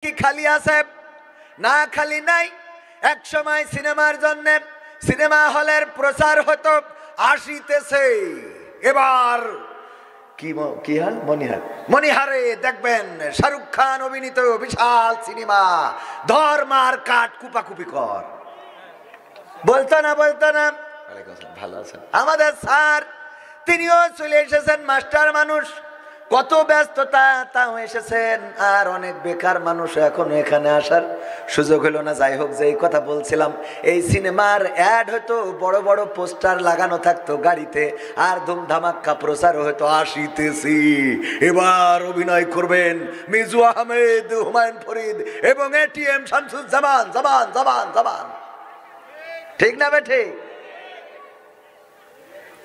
কি খালি আছে? না, খালি নাই। এক সময় সিনেমার জন্য সিনেমা হলের প্রচার হতো, আসিতেছে এবার কি হাল মনিহারে দেখবেন শাহরুখ খান অভিনীত বিশাল সিনেমা ধর্মার কাট কুপাকুপি কর। বলতো না? ভালো আছেন? আমাদের স্যার তিনিও চলে এসেছেন, মাস্টার মানুষ, কত ব্যস্ততা, তাও এসেছেন। আর অনেক বেকার মানুষ এখনো এখানে আসার সুযোগ হলো না। যাই হোক, যেই কথা বলছিলাম, এই সিনেমার অ্যাড হতো, বড় বড় পোস্টার লাগানো থাকতো গাড়িতে, আর ধুমধামাক্কা প্রচার হতো, আসিতেছি এবার অভিনয় করবেন মিজু আহমেদ, হুমায়ুন ফরিদ এবং এটিএম শামসুজ্জামান। জামান ঠিক না বেঠে?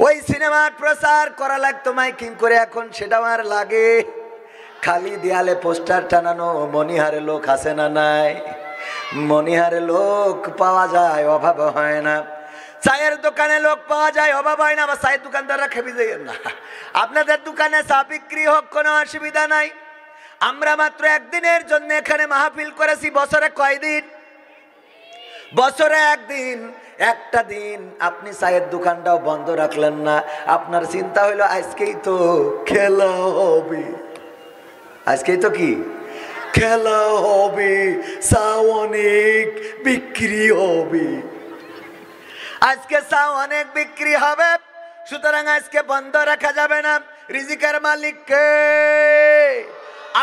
ওই সিনেমার প্রচার করা লাগতো মাইকিং করে, এখন সেটাও আর লাগে। খালি দেয়ালে পোস্টার টানানো। মনিহারে লোক আছে না নাই? মনিহারে লোক পাওয়া যায়, অভাব হয় না। চায়ের দোকানে লোক পাওয়া যায়, অভাব হয় না। আবার চায়ের দোকানদাররা খেপে যায় না। আপনাদের দোকানে চা বিক্রি হোক, কোনো অসুবিধা নাই। আমরা মাত্র একদিনের জন্য এখানে মাহফিল করেছি। বছরে কয়দিন? বছরে একদিন। একটা দিন আপনি চায়ের দোকানটাও বন্ধ রাখলেন না। আপনার চিন্তা হইলো আজকেই তো খেলা হবে, আজকেই তো কি খেলা হবে, চা অনেক বিক্রি হবে, আজকে চা অনেক বিক্রি হবে, সুতরাং আজকে বন্ধ রাখা যাবে না। রিজিকের মালিককে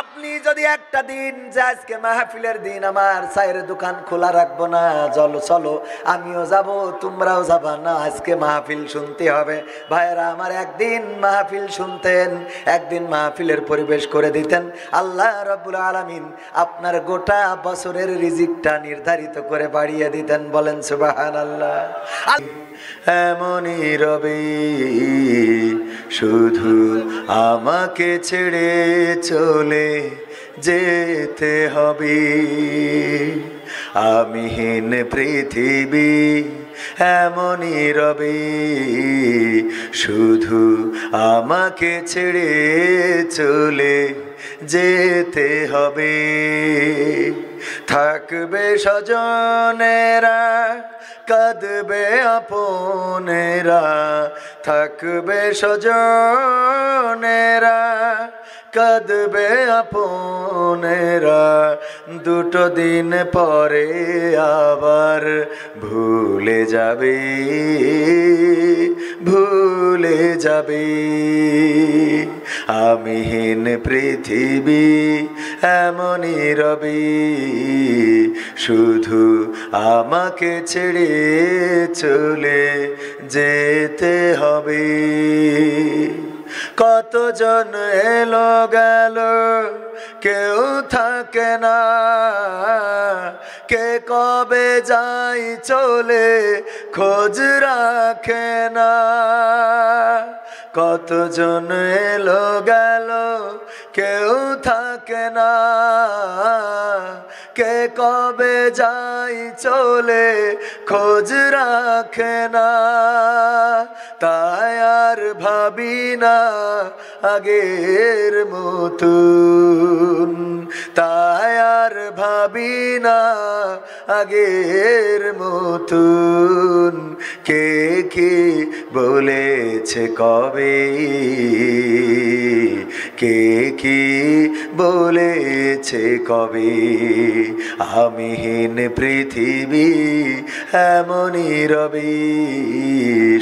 আপনি যদি একটা দিন যে আজকে মাহফিলের দিন, আমার চায়ের দোকান খোলা রাখবো না, চলো আমিও যাব, তোমরাও যাবা না, আজকে মাহফিল শুনতে হবে। ভাইয়েরা আমার, একদিন মাহফিল শুনতেন, একদিন মাহফিলের পরিবেশ করে দিতেন, আল্লাহ রাব্বুল আলামিন আপনার গোটা বছরের রিজিকটা নির্ধারিত করে বাড়িয়ে দিতেন। বলেন সুবহানাল্লাহ। এমনই রবে শুধু আমাকে ছেড়ে চলে যেতে হবে, আমিহীন পৃথিবী এমনই রবে শুধু আমাকে ছেড়ে চলে যেতে হবে। থাকবে স্বজনেরা, কাঁদবে আপনেরা, থাকবে স্বজনেরা, কাঁদবে আপনেরা, দুটো দিন পরে আবার ভুলে যাবে, ভুলে যাবে। আমিহীন পৃথিবী এমনই রবে শুধু আমাকে ছেড়ে চলে যেতে হবে। কতজন এলো গেল, কেউ থাকে না, কে কবে যাই চলে খোঁজ রাখে না। কতজন এলো গেল, কেউ থাকে না, কে কবে যাই চলে খোঁজ রাখে না। তাই আর ভাবি না আগের মতন, তাই আর ভাবি না আগের মতন। কে কি বলেছে কবে, কে কি বলেছে কবে, আমিহীন পৃথিবী এমনই রবে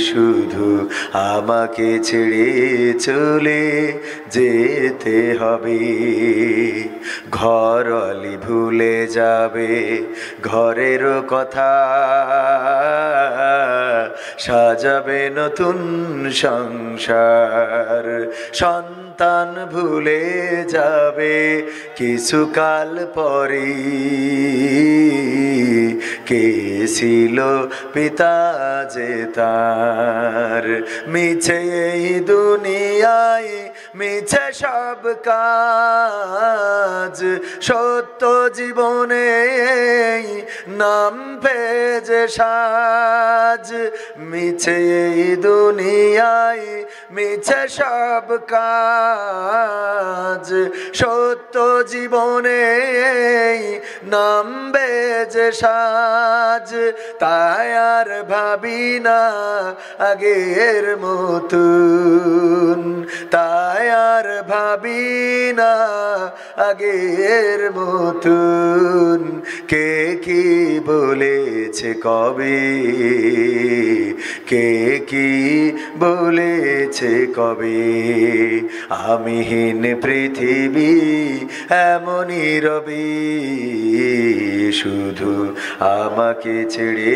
শুধু আমাকে ছেড়ে চলে যেতে হবে। ঘরলি ভুলে যাবে ঘরের কথা, সাজাবে নতুন সংসার। সন্তান ভুলে যাবে কিছুকাল পরে কে ছিল পিতা যে তার। মিছে এই দুনিয়ায় মিছে সব কাজ, সত্য জীবনে নাম ভেজে সাজ। মিছে এই দুনিয়ায় মিছে সব কাজ, সত্য জীবনে নাম ভেজে সাজ। তাই আর ভাবি না আগের মতন, তাই আর ভাবি না আগের মতন। কে কি বলেছে কবে, কে কি বলেছে কবে, আমিহীন পৃথিবী এমনই রবি, শুধু আমাকে ছেড়ে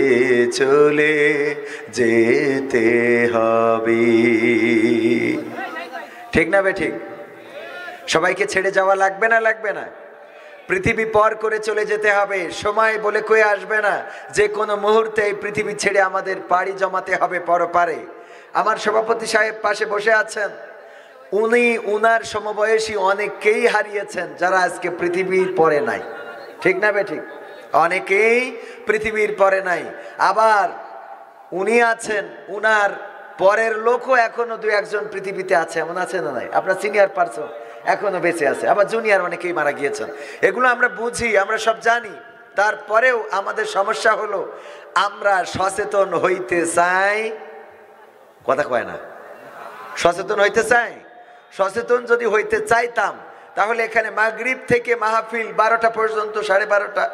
চলে যেতে হবে। ঠিক না বে ঠিক? সবাইকে ছেড়ে যাওয়া লাগবে না লাগবে না? পৃথিবী পর করে চলে যেতে হবে, সময় বলে কয়ে আসবে না। যে কোনো মুহূর্তে এই পৃথিবী ছেড়ে আমাদের পাড়ি জমাতে হবে পরপারে। আমার সভাপতি সাহেব পাশে বসে আছেন, উনি উনার সমবয়সী অনেককেই হারিয়েছেন যারা আজকে পৃথিবীর পরে নাই। ঠিক না বে ঠিক? অনেকেই পৃথিবীর পরে নাই। আবার উনি আছেন, উনার পরের লোকও এখনো দু একজন পৃথিবীতে আছে, এমন আছে না নাই? আপনার সিনিয়র পার্সন এখনো বেঁচে আছে, আবার জুনিয়র অনেকেই মারা গিয়েছেন। এগুলো আমরা বুঝি, আমরা সব জানি। তারপরেও আমাদের সমস্যা হলো আমরা সচেতন হইতে চাই, কথা কয় না, সচেতন হইতে চাই। সচেতন যদি হইতে চাইতাম তাহলে এখানে মাগরিব থেকে মাহফিল 12টা পর্যন্ত, 12:30,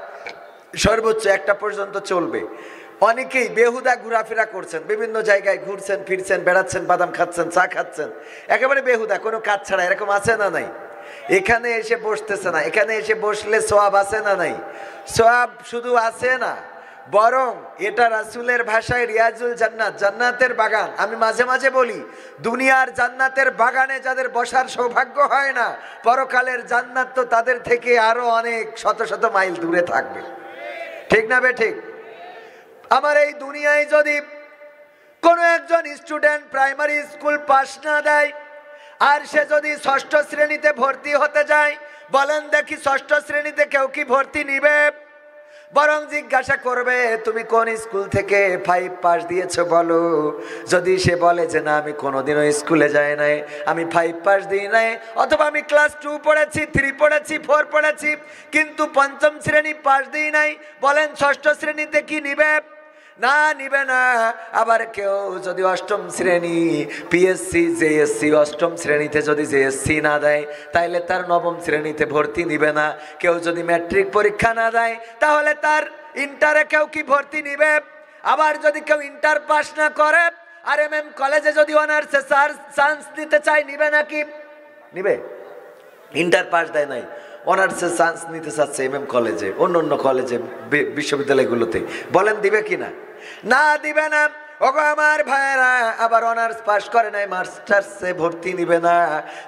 সর্বোচ্চ 1টা পর্যন্ত চলবে। অনেকেই বেহুদা ঘোরাফেরা করছেন, বিভিন্ন জায়গায় ঘুরছেন ফিরছেন, বেড়াচ্ছেন, বাদাম খাচ্ছেন, চা খাচ্ছেন, একেবারে বেহুদা, কোনো কাজ ছাড়া। এরকম আছে না নাই? এখানে এসে বসতেছে না, এখানে এসে বসলে সোয়াব আছে না নাই? সোয়াব শুধু আছে না, বরং এটা রাসূলের ভাষায় রিয়াজুল জান্নাত, জান্নাতের বাগান। আমি মাঝে মাঝে বলি, দুনিয়ার জান্নাতের বাগানে যাদের বসার সৌভাগ্য হয় না, পরকালের জান্নাত তো তাদের থেকে আরো অনেক শত শত মাইল দূরে থাকবে। ঠিক না বে ঠিক? আমার এই দুনিয়ায় যদি কোনো একজন স্টুডেন্ট প্রাইমারি স্কুল পাস না দেয়, আর সে যদি 6ষ্ঠ শ্রেণীতে ভর্তি হতে যায়, বলেন দেখি 6ষ্ঠ শ্রেণীতে কেউ কি ভর্তি নিবে? বরং জিজ্ঞাসা করবে তুমি কোন স্কুল থেকে 5 পাস দিয়েছো বলো। যদি সে বলে যে না আমি কোনোদিনও স্কুলে যাই নাই, আমি 5 পাস দিই নাই, অথবা আমি ক্লাস 2 পড়েছি, 3 পড়েছি, 4 পড়েছি, কিন্তু 5ম শ্রেণী পাস দিই নাই, বলেন 6ষ্ঠ শ্রেণীতে কি নিবে? না, নিবে না। আবার কেউ যদি 8ম শ্রেণী পিএসসি জেএসসি 8ম শ্রেণীতে যদি জেএসসি না দেয়, তাইলে তার 9ম শ্রেণীতে ভর্তি নিবে না। কেউ যদি ম্যাট্রিক পরীক্ষা না দেয়, তাহলে তার ইন্টারে কেউ কি ভর্তি নিবে? আবার যদি কেউ ইন্টার পাস না করে আর এমএম কলেজে যদি অনার্সে চান্স নিতে চায়, নিবে নাকি? নিবে? ইন্টার পাস দেয় নাই, অনার্সে চান্স নিতে চাচ্ছে এমএম কলেজে, অন্য কলেজে, বিশ্ববিদ্যালয়গুলোতে, বলেন দিবে কিনা? না, দিবে না। ওগো আমার ভাইয়েরা, আবার অনার্স পাস করে নাই, মাস্টার্সে ভর্তি নিবে না।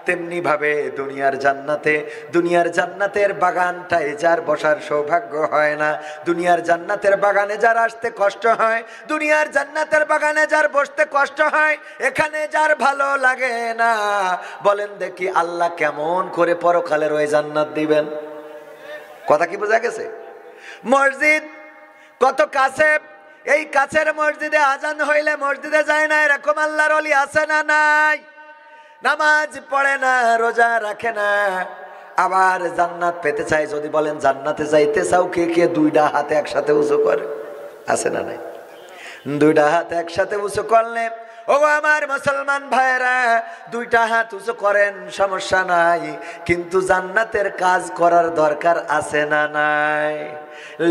তেমনি ভাবে দুনিয়ার জান্নাতের বাগানটায় যার বসার সৌভাগ্য হয় না, দুনিয়ার জান্নাতের বাগানে যার আসতে কষ্ট হয়, দুনিয়ার জান্নাতের বাগানে যার বসতে কষ্ট হয়, এখানে যার ভালো লাগে না, বলেন দেখি আল্লাহ কেমন করে পরকালের ওই জান্নাত দিবেন? কথা কি বোঝা গেছে? মসজিদ কত কাছে, এই কাছের মসজিদে আজান হইলে মসজিদে যায় না, এরকম আল্লাহর ওলি আছে না নাই? নামাজ পড়ে না, রোজা রাখে না, আবার জান্নাত পেতে চায়। যদি বলেন জান্নাতে যাইতে চাও, কে কে 2টা হাত একসাথে উঁচু করে? আছে না নাই? 2টা হাত একসাথে উঁচু করলে, ও আমার মুসলমান ভাইরা, 2টা হাত উঁচু করেন, সমস্যা নাই, কিন্তু জান্নাতের কাজ করার দরকার আছে না নাই?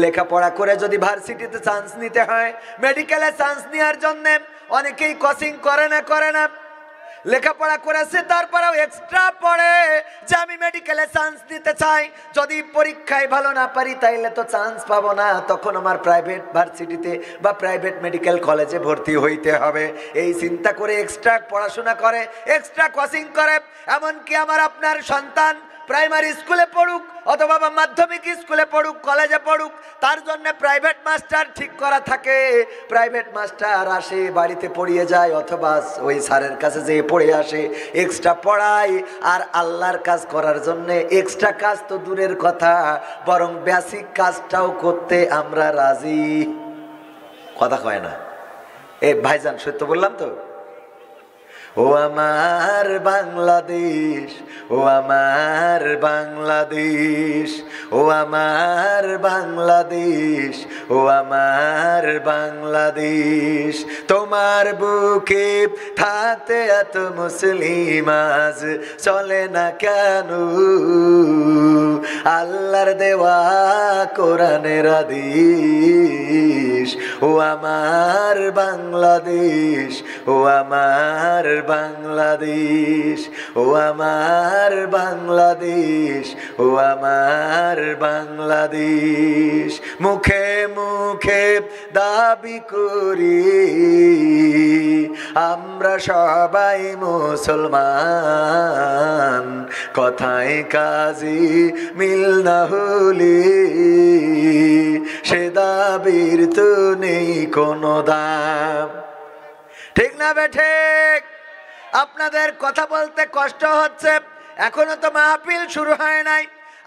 লেখাপড়া করে যদি ভার্সিটিতে চান্স নিতে হয়, মেডিকেলে চান্স নেওয়ার জন্য অনেকেই কোচিং করে না, লেখাপড়া করেছে তারপরেও এক্সট্রা পড়ে যে আমি মেডিকেলে চান্স নিতে চাই, যদি পরীক্ষায় ভালো না পারি তাইলে তো চান্স পাবো না, তখন আমার প্রাইভেট ভার্সিটিতে বা প্রাইভেট মেডিকেল কলেজে ভর্তি হইতে হবে। এই চিন্তা করে এক্সট্রা পড়াশোনা করে, এক্সট্রা কোচিং করে। এমনকি আমার আপনার সন্তান প্রাইমারি স্কুলে পড়ুক অথবা মাধ্যমিক স্কুলে পড়ুক, কলেজে পড়ুক, তার জন্য প্রাইভেট মাস্টার ঠিক করা থাকে। প্রাইভেট মাস্টার আসে, বাড়িতে পড়িয়ে যায় অথবা ওই স্যারের কাছে যেয়ে পড়ে আসে, এক্সট্রা পড়ায়। আর আল্লাহর কাজ করার জন্য এক্সট্রা কাজ তো দূরের কথা, বরং বেসিক কাজটাও করতে আমরা রাজি। কথা কয় না এ ভাইজান, সত্য বললাম তো? ও আমার বাংলাদেশ, ও আমার বাংলাদেশ, ও আমার বাংলাদেশ, ও আমার বাংলাদেশ, তোমার বুকে থাকতে এত মুসলিম আজ চলে না কেন? আল্লাহর দেওয়া কোরআনের আদেশ। ও আমার বাংলাদেশ, ও আমার বাংলাদেশ, ও আমার বাংলাদেশ, ও আমার বাংলাদেশ। মুখে মুখে দাবি করি আমরা সবাই মুসলমান, কথায় কাজে মিল না হলে সে দাবির তো নেই কোনো দাম। ঠিক না বেঠিক? আপনাদের কথা বলতে কষ্ট হচ্ছে, এখনো তো মাহফিল শুরু হয় নাই।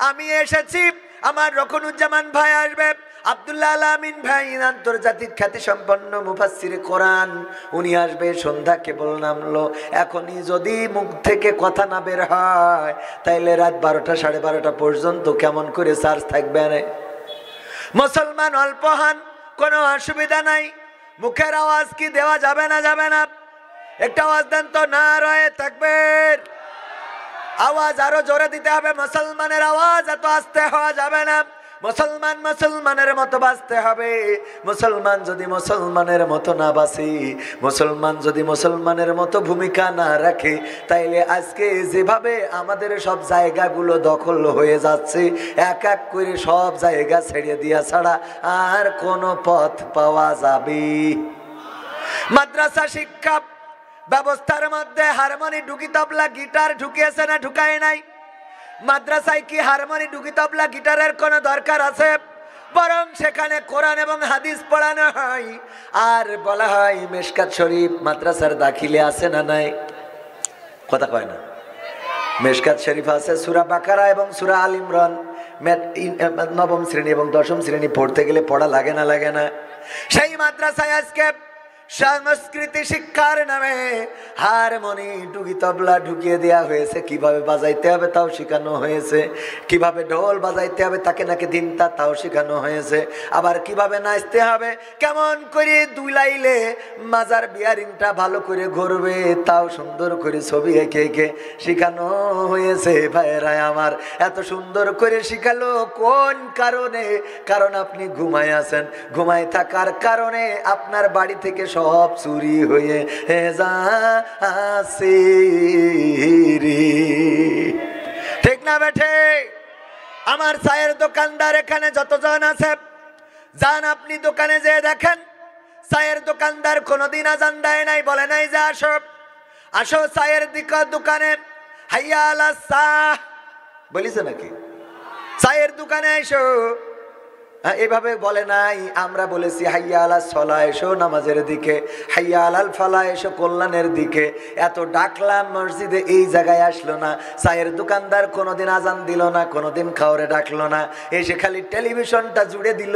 আমি এসেছি, আমার রকনুজ্জামান ভাই আসবে, আব্দুল্লাহ আল আমিন ভাই আন্তর্জাতিক খ্যাতি সম্পন্ন মুফাসসিরে কোরআন, উনি আসবে। সন্ধ্যা কেবল নামলো, এখনই যদি মুখ থেকে কথা না বের হয় তাইলে রাত 12টা 12:30 পর্যন্ত কেমন করে চার্জ থাকবে? মুসলমান অল্প হন, কোনো অসুবিধা নাই, মুখের আওয়াজ কি দেওয়া যাবে না? যাবে না? একটা আওয়াজ দেন তো, নারায়ে তাকবীর। আওয়াজ আরো জোরে দিতে হবে। মুসলমানের আওয়াজ এত আস্তে হওয়া যাবে না। মুসলমান মুসলমানের মতো বাঁচতে হবে। মুসলমান যদি মুসলমানের মতো না বাঁচে, মুসলমান যদি মুসলমানের মতো ভূমিকা না রাখে, তাইলে আজকে যেভাবে আমাদের সব জায়গাগুলো দখল হয়ে যাচ্ছে, এক এক করে সব জায়গা ছেড়ে দিয়া ছাড়া আর কোনো পথ পাওয়া যাবে? মাদ্রাসা শিক্ষা ব্যবস্থার মধ্যে হারমোনি, ডুগি, তবলা, গিটার ঢুকিয়েছে না ঢুকায় নাই? মাদ্রাসায় কি হারমোনি, ডুগি, তবলা, গিটারের কোনো দরকার আছে? বরং সেখানে কোরআন এবং হাদিস পড়ানো হয়। আর বলা হয় মিশকাত শরীফ মাদ্রাসার দাখিলে আছে না নাই? কথা কয় না? মিশকাত শরীফ আছে, সূরা বাকারা এবং সূরা আল ইমরান। নবম শ্রেণী এবং দশম শ্রেণী পড়তে গেলে পড়া লাগে না? লাগে না? সেই মাদ্রাসায় আজকে সংস্কৃতি শিক্ষার নামে হারমোনি, ডুগি, তবলা ঢুকিয়ে দেওয়া হয়েছে। কিভাবে বাজাইতে হবে তাও শেখানো হয়েছে, কিভাবে ঢোল বাজাইতে হবে তাকে নাকি দিনটা তাও শেখানো হয়েছে, আবার কিভাবে নাচতে হবে, কেমন করে দুলাইলে মাজার বিয়ারিংটা ভালো করে ঘুরবে তাও সুন্দর করে ছবি এঁকে এঁকে শেখানো হয়েছে। ভাইয়েরা আমার, এত সুন্দর করে শিখালো কোন কারণে? কারণ আপনি ঘুমায় আছেন, ঘুমায় থাকার কারণে আপনার বাড়ি থেকে সব চুরি হয়ে যাচ্ছে রে। ঠিক না বেঠে? আমার চায়ের দোকানদার এখানে যতজন আছে, যান আপনি দোকানে যেয়ে দেখেন, চায়ের দোকানদার কোনোদিন আজান দেয় নাই, বলে নাই যে আসো আসো চায়ের দোকানে, হাইয়া আলা চাহ বলিছে নাকি? চায়ের দোকানে এসো, এভাবে বলে নাই। আমরা বলেছি হাইয়া আলা সলা, এসো নামাজের দিকে, হাইয়া আলাল ফালা, এসো কল্যাণের দিকে। এত ডাকলাম মসজিদে, এই জায়গায় আসলো না। চায়ের দোকানদার কোনোদিন আজান দিল না, কোনোদিন খাওয়ারে ডাকলো না, এসে খালি টেলিভিশনটা জুড়ে দিল।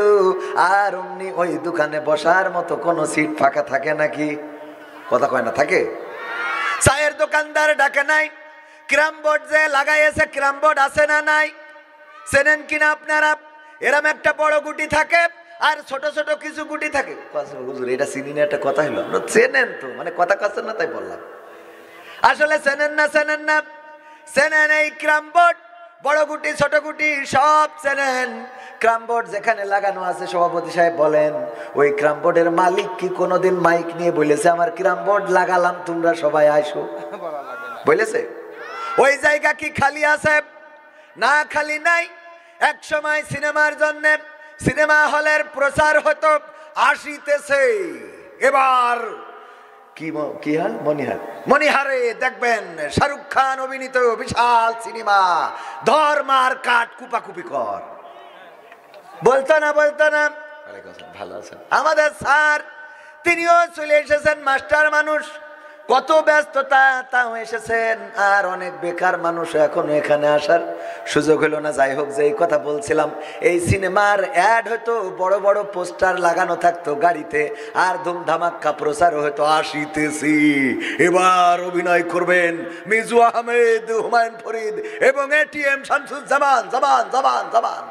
আর অমনি ওই দোকানে বসার মতো কোনো সিট ফাঁকা থাকে নাকি? কথা কয় না? থাকে? চায়ের দোকানদার ডাকে নাই। ক্রাম বোর্ড যে লাগাইছে, ক্রাম বোর্ড আছে না নাই? চেনেন কিনা আপনারা? এরম একটা বড় গুটি থাকে আর ছোট ছোট কিছু গুটি থাকে। হুজুর এটা চিনি না, একটা কথা হলো। চেনেন তো, মানে কথা কাছেন না তাই বললাম। আসলে চেনেন না? চেনেন না? চেনেন এই ক্রাম বোর্ড, বড় গুটি ছোট গুটি সব চেনেন। ক্রাম বোর্ড যেখানে লাগানো আছে, সভাপতি সাহেব বলেন, ওই ক্রাম বোর্ডের মালিক কি কোনোদিন মাইক নিয়ে বলেছে আমার ক্রাম বোর্ড লাগালাম তোমরা সবাই আসো? বলেছে? ওই জায়গা কি খালি আছে? না, খালি নাই। এক সময় সিনেমার জন্য সিনেমা হলের প্রচার হতো, আসিতেছে। এবার কি হাল? মনিহার। মনিহারে দেখবেন শাহরুখ খান অভিনীত বিশাল সিনেমা ধর্মার কাঠ কুপাকুপি কর। বলতো না ভালো আছেন আমাদের স্যার, তিনিও চলে এসেছেন, মাস্টার মানুষ, কত ব্যস্ততা, তাও এসেছেন। আর অনেক বেকার মানুষ এখনো এখানে আসার সুযোগ হলো না। যাই হোক, যেই কথা বলছিলাম, এই সিনেমার অ্যাড হয়তো বড় বড় পোস্টার লাগানো থাকতো গাড়িতে, আর ধুমধামাক্কা প্রচার হয়তো আসিতেছি, এবার অভিনয় করবেন মিজু আহমেদ, হুমায়ুন ফরিদ এবং এটিএম শামসুজ্জামান। জামান জামান জামান,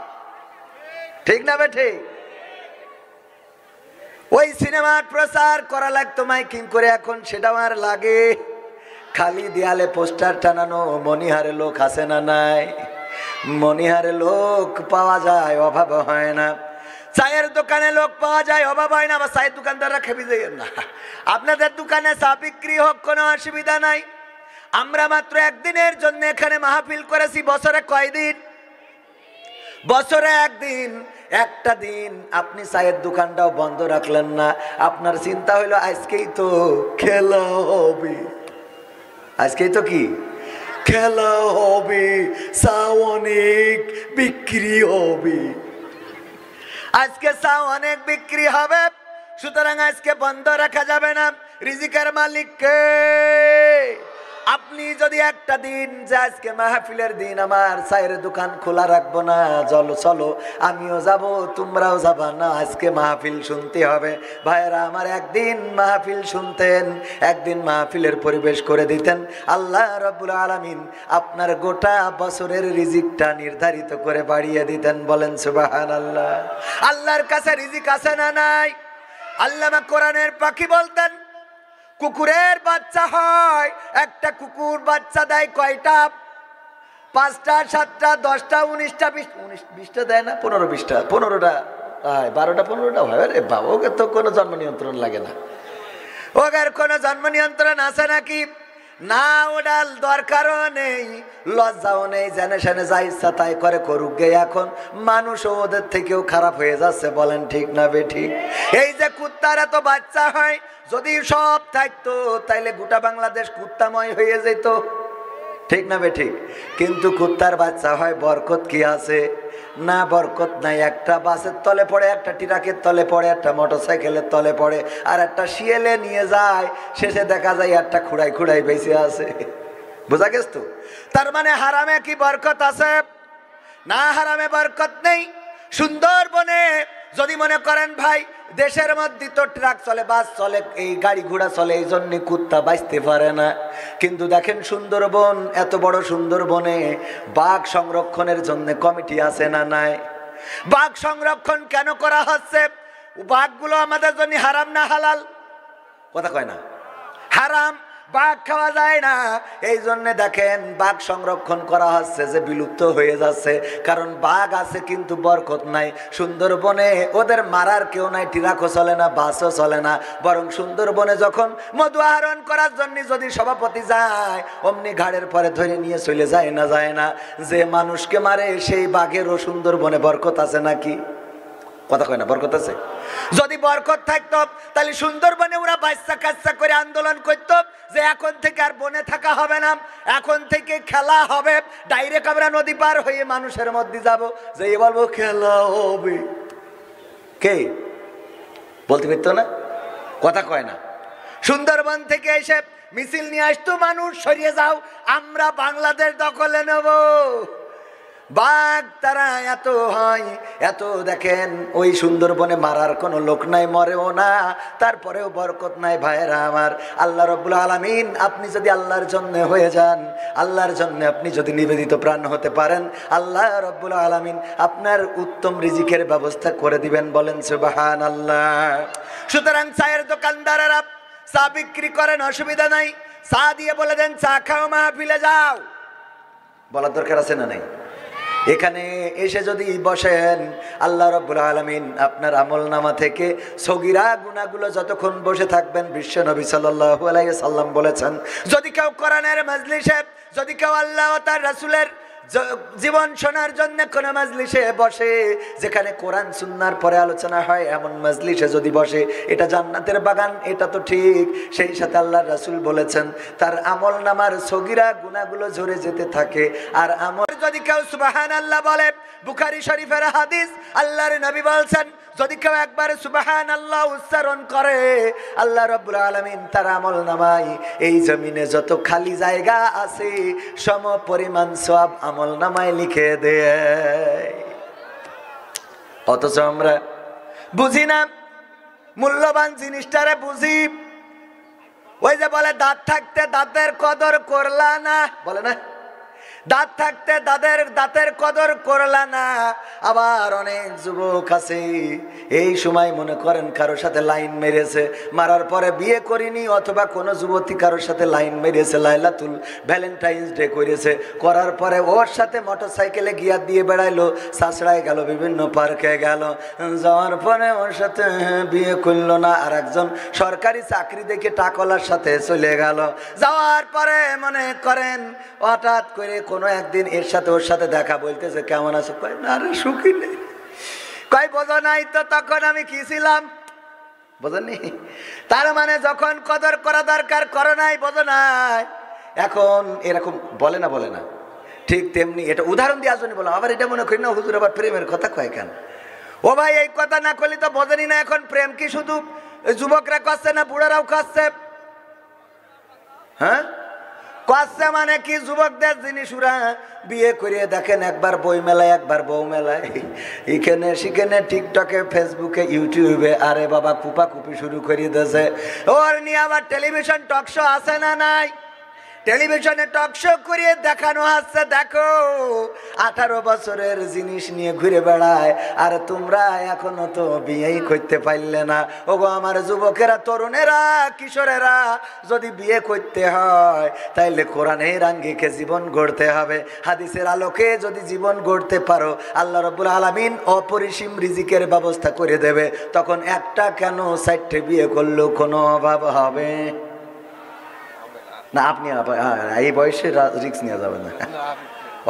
ঠিক না বেঠে? ওই সিনেমার প্রচার করা লাগতো মাইকিং করে, এখন সেটাও আর লাগে। খালি দেয়ালে পোস্টার টানানো। মনিহারে লোক আছে না নাই? মনিহারে লোক পাওয়া যায়, অভাব হয় না। চায়ের দোকানে লোক পাওয়া যায়, অভাব হয় না। আবার চায়ের দোকানদাররা খেপে যাইয়েন না, আপনাদের দোকানে চা বিক্রি হোক, কোনো অসুবিধা নাই। আমরা মাত্র একদিনের জন্য এখানে মাহফিল করেছি। বছরে কয়দিন? বছরে একদিন। একটা দিন আপনি চায়ের দোকানটাও বন্ধ রাখলেন না। আপনার চিন্তা হইলো আজকেই তো খেলা হবে, আজকেই তো কি খেলা হবে, চা অনেক বিক্রি হবে, আজকে চা অনেক বিক্রি হবে, সুতরাং আজকে বন্ধ রাখা যাবে না। রিজিকের মালিককে আপনি যদি একটা দিন যে আজকে মাহফিলের দিন, আমার চায়ের দোকান খোলা রাখবো না, চলো চলো আমিও যাব, তোমরাও যাবা না, আজকে মাহফিল শুনতে হবে। ভাইয়েরা আমার, একদিন মাহফিল শুনতেন, একদিন মাহফিলের পরিবেশ করে দিতেন, আল্লাহ রাব্বুল আলামিন আপনার গোটা বছরের রিজিকটা নির্ধারিত করে বাড়িয়ে দিতেন। বলেন সুবহানাল্লাহ। আল্লাহর কাছে রিজিক আছে না নাই? আল্লামা কোরআনের পাখি বলতেন, কুকুরের বাচ্চা হয়, একটা কুকুর বাচ্চা দেয় কয়টা? 5টা, 7টা, 10টা, 19টা, 20টা দেয় না? 15-20টা, 15টা, 12টা, 15টা হয়। আরে বাবা, ওকে তো কোনো জন্ম নিয়ন্ত্রণ লাগে না। ওদের কোনো জন্ম নিয়ন্ত্রণ আছে নাকি? না, ওটার দরকারও নেই, লজ্জাও নেই, জেনে শুনে যা ইচ্ছা তাই করে, করুক গে। এখন মানুষ ওদের থেকেও খারাপ হয়ে যাচ্ছে। বলেন ঠিক না বেঠিক? এই যে কুত্তার এত বাচ্চা হয়, যদি সব থাকতো তাইলে গোটা বাংলাদেশ কুত্তাময় হয়ে যেত, ঠিক না বেঠিক? কিন্তু কুত্তার বাচ্চা হয়, বরকত কি আছে? না, বরকত নাই। একটা বাসের তলে পড়ে, একটা ট্রাকের তলে পড়ে, একটা মোটরসাইকেলের তলে পড়ে, আর একটা শিয়ালে নিয়ে যায়, শেষে দেখা যায় একটা খুঁড়াই খুঁড়াই বেঁচে আছে। বোঝা গেছ তো? তার মানে হারামে কি বরকত আছে? না, হারামে বরকত নেই। সুন্দরবনে যদি মনে করেন ভাই, দেশের মধ্যে তো ট্রাক চলে, বাস চলে, এই গাড়ি ঘোড়া চলে, এই জন্য কুত্তা বাঁচতে পারে না। কিন্তু দেখেন সুন্দরবন, এত বড় সুন্দরবনে বাঘ সংরক্ষণের জন্য কমিটি আছে না নাই? বাঘ সংরক্ষণ কেন করা হচ্ছে? বাঘগুলো আমাদের জন্য হারাম না হালাল? কথা কয় না, হারাম। বাঘ খাওয়া যায় না, এই জন্য দেখেন বাঘ সংরক্ষণ করা হচ্ছে, যে বিলুপ্ত হয়ে যাচ্ছে। কারণ বাঘ আছে কিন্তু বরকত নাই। সুন্দরবনে ওদের মারার কেউ নাই, টিরাকও চলে না, বাসও চলে না। বরং সুন্দরবনে যখন মধু আহরণ করার জন্য যদি সভাপতি যায়, অমনি ঘাড়ের পরে ধরে নিয়ে চলে যায় না? যায় না। যে মানুষকে মারে সেই বাঘেরও সুন্দরবনে বরকত আছে নাকি? কথা কয় না, বরকত আছে? যদি বরকত থাকতো তাহলে সুন্দরবনে ওরা বাচ্চা কাচ্চা করে আন্দোলন করতো যে এখন থেকে আর বনে থাকা হবে না, এখন থেকে খেলা হবে, ডাইরেক্ট আমরা নদী পার হয়ে মানুষের মধ্যে যাব, যে বলবো খেলা হবে। কে বলতে পারতো না? কথা কয় না। সুন্দরবন থেকে এসে মিছিল নিয়ে আসতো মানুষ, সরিয়ে যাও, আমরা বাংলাদেশ দখলে নেব। বাঘ তারা এত হয়, এত দেখেন ওই সুন্দরবনে মারার কোনো লোক নাই, মরেও না, তারপরেও বরকত নাই। ভাইয়েরা আমার, আল্লাহ রাব্বুল আলামিন, আপনি যদি আল্লাহর জন্য হয়ে যান, আল্লাহর জন্য আপনি যদি নিবেদিত প্রাণ হতে পারেন, আল্লাহ রাব্বুল আলামিন আপনার উত্তম রিজিকের ব্যবস্থা করে দিবেন। বলেন সুবহানাল্লাহ। সুতরাং চায়ের দোকানদারেরা চা বিক্রি করেন, অসুবিধা নাই, চা দিয়ে বলে দেন চা খাও, মাহফিলে যাও। বলার দরকার আছে না নাই? এখানে এসে যদি বসেন, আল্লাহ রাব্বুল আলামিন আপনার আমলনামা থেকে সগীরা গুনাহগুলো যতক্ষণ বসে থাকবেন, বিশ্ব নবী সাল্লাল্লাহু আলাইহি সাল্লাম বলেছেন, যদি কেউ কোরআনের মাজলিসে, যদি কেউ আল্লাহ ও তার রাসূলের জীবন শোনার জন্য কোন মাজলিসে বসে যেখানে কোরআন সুন্নাহর পরে আলোচনা হয়, এমন মাজলিসে যদি বসে, এটা জান্নাতের বাগান, এটা তো ঠিক। সেই সাথে আল্লাহর রাসূল বলেছেন তার আমল নামার সগীরা গুনাহগুলো ঝরে যেতে থাকে। আর আমল যদি কেউ সুবহানাল্লাহ বলে, বুখারী শরীফের হাদিস, আল্লাহর নবী বলছেন যদি কেউ একবার সুবহানাল্লাহ উচ্চারণ করে, আল্লাহ রাব্বুল আলামিন তার আমল নামায় এই জমিনে যত খালি জায়গা আছে সম পরিমাণ সওয়াব আমল নামায় লিখে দেয়। অথচ আমরা বুঝি না, মূল্যবান জিনিসটারে বুঝি। ওই যে বলে দাঁত থাকতে দাঁতের কদর করলা না, বলে না, দাঁত থাকতে দাঁতের কদর করলা না। আবার অনেক যুবক আছে এই সময় মনে করেন কারোর সাথে লাইন মেরেছে, মারার পরে বিয়ে করিনি, অথবা কোনো যুবতী কারোর সাথে লাইন মেরেছে, লাইলাতুল ভ্যালেন্টাইন্স ডে করেছে, করার পরে ওর সাথে মোটরসাইকেলে গিয়ার দিয়ে বেড়াইলো, সাসড়ায় গেল, বিভিন্ন পার্কে গেল, যাওয়ার পরে ওর সাথে বিয়ে করলো না, আর একজন সরকারি চাকরি দেখে টাকলার সাথে চলে গেল। যাওয়ার পরে মনে করেন হঠাৎ করে কোনো একদিন এর সাথে ওর সাথে দেখা, বলতেছে কেমন আছে, কয় না রে সুখী নেই, কয় বোঝো নাই তো তখন আমি কি ছিলাম, বোঝেননি? তার মানে যখন কদর করা দরকার করো নাই, বোঝো নাই। এখন এরকম বলে না, বলে না, ঠিক তেমনি এটা উদাহরণ দিয়ে আসনি বললাম। আবার এটা মনে করি না হুজুর আবার প্রেমের কথা কয় কেন? ও ভাই এই কথা না করলে তো বোঝেনি না। এখন প্রেম কি শুধু যুবকরা করছে না বুড়ারাও করছে? হ্যাঁ করছে মানে কি, যুবকদের জিনিস ওরা বিয়ে করিয়ে দেখেন, একবার বই মেলায়, একবার বউ মেলায়, এখানে সেখানে টিকটকে, ফেসবুকে, ইউটিউবে, আরে বাবা কুপা কুপি শুরু করিয়ে দিয়েছে। ওর নিয়ে আবার টেলিভিশন টক শো আছে না নাই? টেলিভিশনে টক শো করিয়ে দেখানো হচ্ছে, দেখো 18 বছরের জিনিস নিয়ে ঘুরে বেড়ায়, আর তোমরা এখনো তো বিয়েই করতে পারলে না। ওগো আমার যুবকেরা, তরুণেরা, কিশোরেরা, যদি বিয়ে করতে হয় তাইলে কোরআনের আঙ্গিকে জীবন গড়তে হবে। হাদিসের আলোকে যদি জীবন গড়তে পারো, আল্লাহ রাব্বুল আলামিন অপরিসীম রিজিকের ব্যবস্থা করে দেবে। তখন একটা কেন 4টে বিয়ে করলেও কোনো অভাব হবে না। আপনি এই বয়সে রিস্ক নেওয়া যাবে না,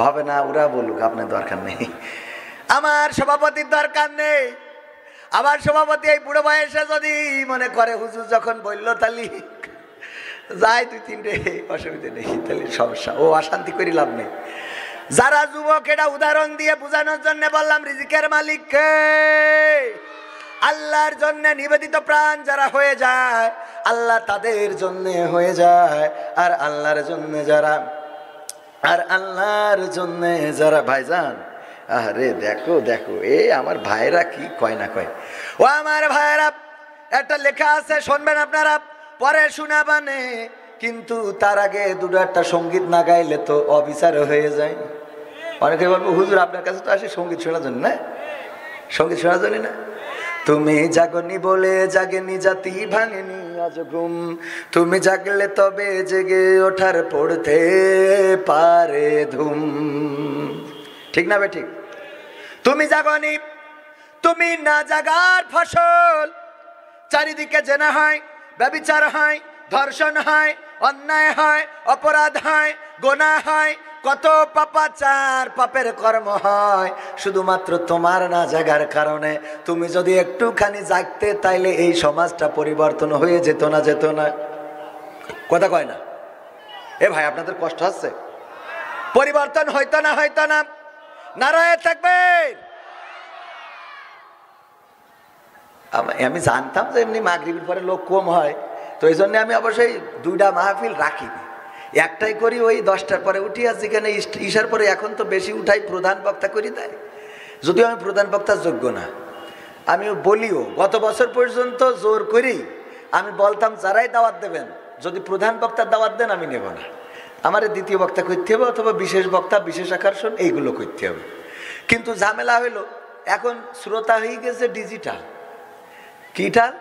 হবে না, ওরা বলুক, আপনার দরকার নেই, আমার সভাপতির দরকার নেই। আবার সভাপতি এই বুড়ো বয়সে যদি মনে করে হুজুর যখন বললো তাহলে যাই 2-3টে, অসুবিধা নেই, তাহলে সমস্যা, ও অশান্তি করি লাভ নেই। যারা যুবক, এটা উদাহরণ দিয়ে বোঝানোর জন্য বললাম, রিজিকের মালিক কে? আল্লাহর জন্য নিবেদিত প্রাণ যারা হয়ে যায়, আল্লাহ তাদের জন্য হয়ে যায়। আর আল্লাহর জন্য যারা ভাইজান, আরে দেখো দেখো, আমার ভাইরা কি কয় না কয়। ও আমার ভাইরা, একটা লেখা আছে, শুনবেন আপনারা, পরে শোনাবানে, কিন্তু তার আগে 2-1টা সঙ্গীত না গাইলে তো অবিচার হয়ে যায়। অনেকে বলবো হুজুর আপনার কাছে তো আসে সঙ্গীত শোনার জন্য, না সঙ্গীত শোনার জন্য না। তুমি জাগনি বলে জাগেনি জাতি, ভাঙেনি আজ ঘুম, তুমি জাগলে তবে জেগে ওঠার পড়তে পারে ধুম। ঠিক না বে ঠিক? তুমি জাগনি, তুমি না জাগার ফসল। চারিদিকে জেনা হয়, ব্যভিচার হয়, ধর্ষণ হয়, অন্যায় হয়, অপরাধ হয়, গোনাহ হয়, কত পাপাচার, পাপের কর্ম হয়, শুধুমাত্র তোমার না জাগার কারণে। তুমি যদি একটুখানি জাগতে, তাইলে এই সমাজটা পরিবর্তন হয়ে যেত না, যেত না? কথা কয় না? এ ভাই আপনাদের কষ্ট হচ্ছে? পরিবর্তন হইতো না, হইতো না? নারায়ে তাকবীর। আমি জানতাম যে এমনি মাগরিবের পরে লোক কম হয়, তো এই জন্য আমি অবশ্যই 2টা মাহফিল রাখিনি, একটাই করি, ওই 10টার পরে উঠি। আর যেখানে ঈশার পরে এখন তো বেশি উঠাই, প্রধান বক্তা করি দেয়। যদিও আমি প্রধান বক্তার যোগ্য না, আমি বলিও, গত বছর পর্যন্ত জোর করি আমি বলতাম যারাই দাওয়াত দেবেন, যদি প্রধান বক্তার দাওয়াত দেন আমি নেব না, আমার দ্বিতীয় বক্তা করতে হবে, অথবা বিশেষ বক্তা, বিশেষ আকর্ষণ, এইগুলো করতে হবে। কিন্তু ঝামেলা হইলো, এখন শ্রোতা হয়ে গেছে ডিজিটাল। কিটাল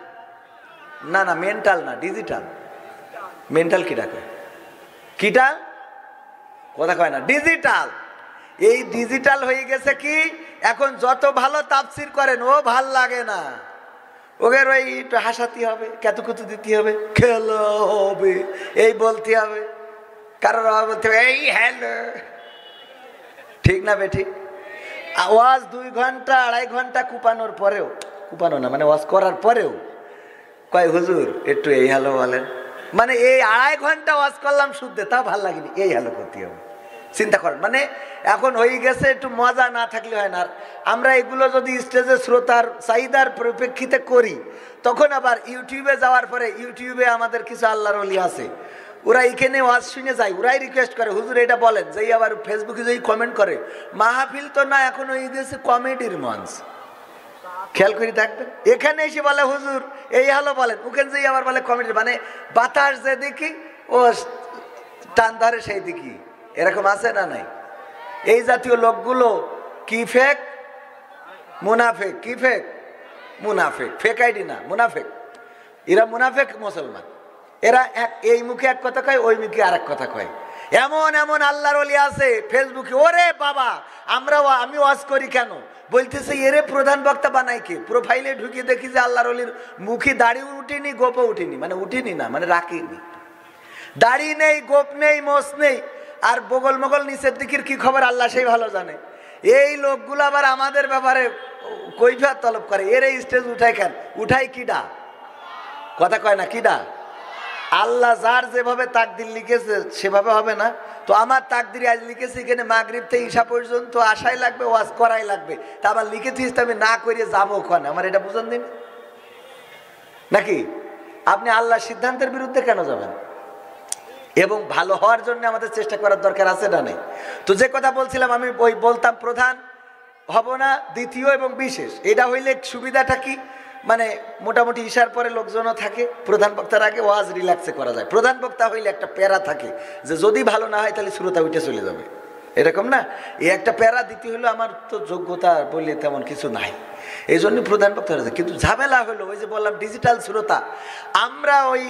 না, না মেন্টাল না, ডিজিটাল। মেন্টাল কিটা কয়? কিটা কথা কয় না, ডিজিটাল। এই ডিজিটাল হয়ে গেছে কি, এখন যত ভালো তাফসির করেন ও ভাল লাগে না, ওদের ওই একটু হাসাতে হবে, কেতুকুতু দিতে হবে, খেলো হবে, এই বলতে হবে, কারোর বলতে হবে এই হ্যালো, ঠিক না বেঠিক? ওয়াজ 2 ঘন্টা 2.5 ঘন্টা কুপানোর পরেও, কুপানো না মানে ওয়াজ করার পরেও কয় হুজুর একটু এই হ্যালো বলেন। মানে এই 2.5 ঘন্টা ওয়াজ করলাম শুদ্ধে, তা ভাল লাগেনি, এই হ্যালো করতে হবে। চিন্তা করেন, মানে এখন হয়ে গেছে একটু মজা না থাকলে হয় না। আর আমরা এগুলো যদি স্টেজে শ্রোতার চাহিদার পরিপ্রেক্ষিতে করি, তখন আবার ইউটিউবে যাওয়ার পরে, ইউটিউবে আমাদের কিছু আল্লাহর ওলি আছে, ওরা এখানে ওয়াজ শুনে যায়, ওরাই রিকোয়েস্ট করে হুজুর এটা বলেন, যেই আবার ফেসবুকে যেই কমেন্ট করে। মাহফিল তো না, এখন হয়ে গেছে কমেডির মঞ্চ। খেয়াল করে থাকবেন, এখানে এসে বলে হুজুর এই হ্যালো বলেন, ওখানে যেই আবার বলে কমেডি। মানে বাতাস যে দেখি ও টান ধরে সেই দেখি, এরকম আছে না নাই? এই জাতীয় লোকগুলো কি ফেক? মুনাফেক। কি ফেক? মুনাফেক। ফেক আইডি না, মুনাফেক। এরা মুনাফেক মুসলমান। এরা এই মুখে এক কথা কয়, ওই মুখে আর এক কথা কয়। এমন এমন আল্লাহর ওলি আছে ফেসবুকে, ওরে বাবা আমি ওয়াজ করি কেন বলতেছে, এরে প্রধান বক্তা বানাই কে? প্রোফাইলে ঢুকে দেখি যে আল্লাহর ওলির মুখে দাড়ি উঠিনি, গোপও উঠিনি, মানে উঠিনি না মানে রাখিনি, দাড়ি নেই, গোপ নেই, মোষ নেই, আর বগল মগল নিচের দিকের কি খবর আল্লাহ সেই ভালো জানে। এই লোকগুলো আবার আমাদের ব্যাপারে কৈফিয়ত তলব করে। এর এই স্টেজ উঠায় কেন? উঠাই কিডা? কথা কয় না, কিডা? আল্লাহ যার যেভাবে তাকদির লিখেছে সেভাবে হবে না তো। আমার তাকদির আজ লিখেছি এখানে মাগরিব থেকে ঈশা পর্যন্ত আসাই লাগবে, ওয়াজ করাই লাগবে, তা আবার লিখেছিস আমি না করিয়ে যাবো ওখানে, আমার এটা বুঝান দিন নাকি? আপনি আল্লাহর সিদ্ধান্তের বিরুদ্ধে কেন যাবেন? এবং ভালো হওয়ার জন্য আমাদের চেষ্টা করার দরকার আছে না নেই? তো যে কথা বলছিলাম, আমি ওই বলতাম প্রধান হব না, দ্বিতীয় এবং বিশেষ। এটা হইলে সুবিধাটা কি, মানে মোটামুটি ঈশার পরে লোকজনও থাকে, প্রধান বক্তার আগে ওয়াজ রিল্যাক্সে করা যায়। প্রধান বক্তা হইলে একটা প্যারা থাকে যে যদি ভালো না হয় তাহলে শ্রোতা উঠে চলে যাবে, এরকম না? এই একটা প্যারা। দ্বিতীয় হলো আমার তো যোগ্যতা বলে তেমন কিছু নাই, এই জন্য প্রধান বক্তা হয়েছে। কিন্তু ঝামেলা হলো ওই যে বললাম ডিজিটাল শ্রোতা, আমরা ওই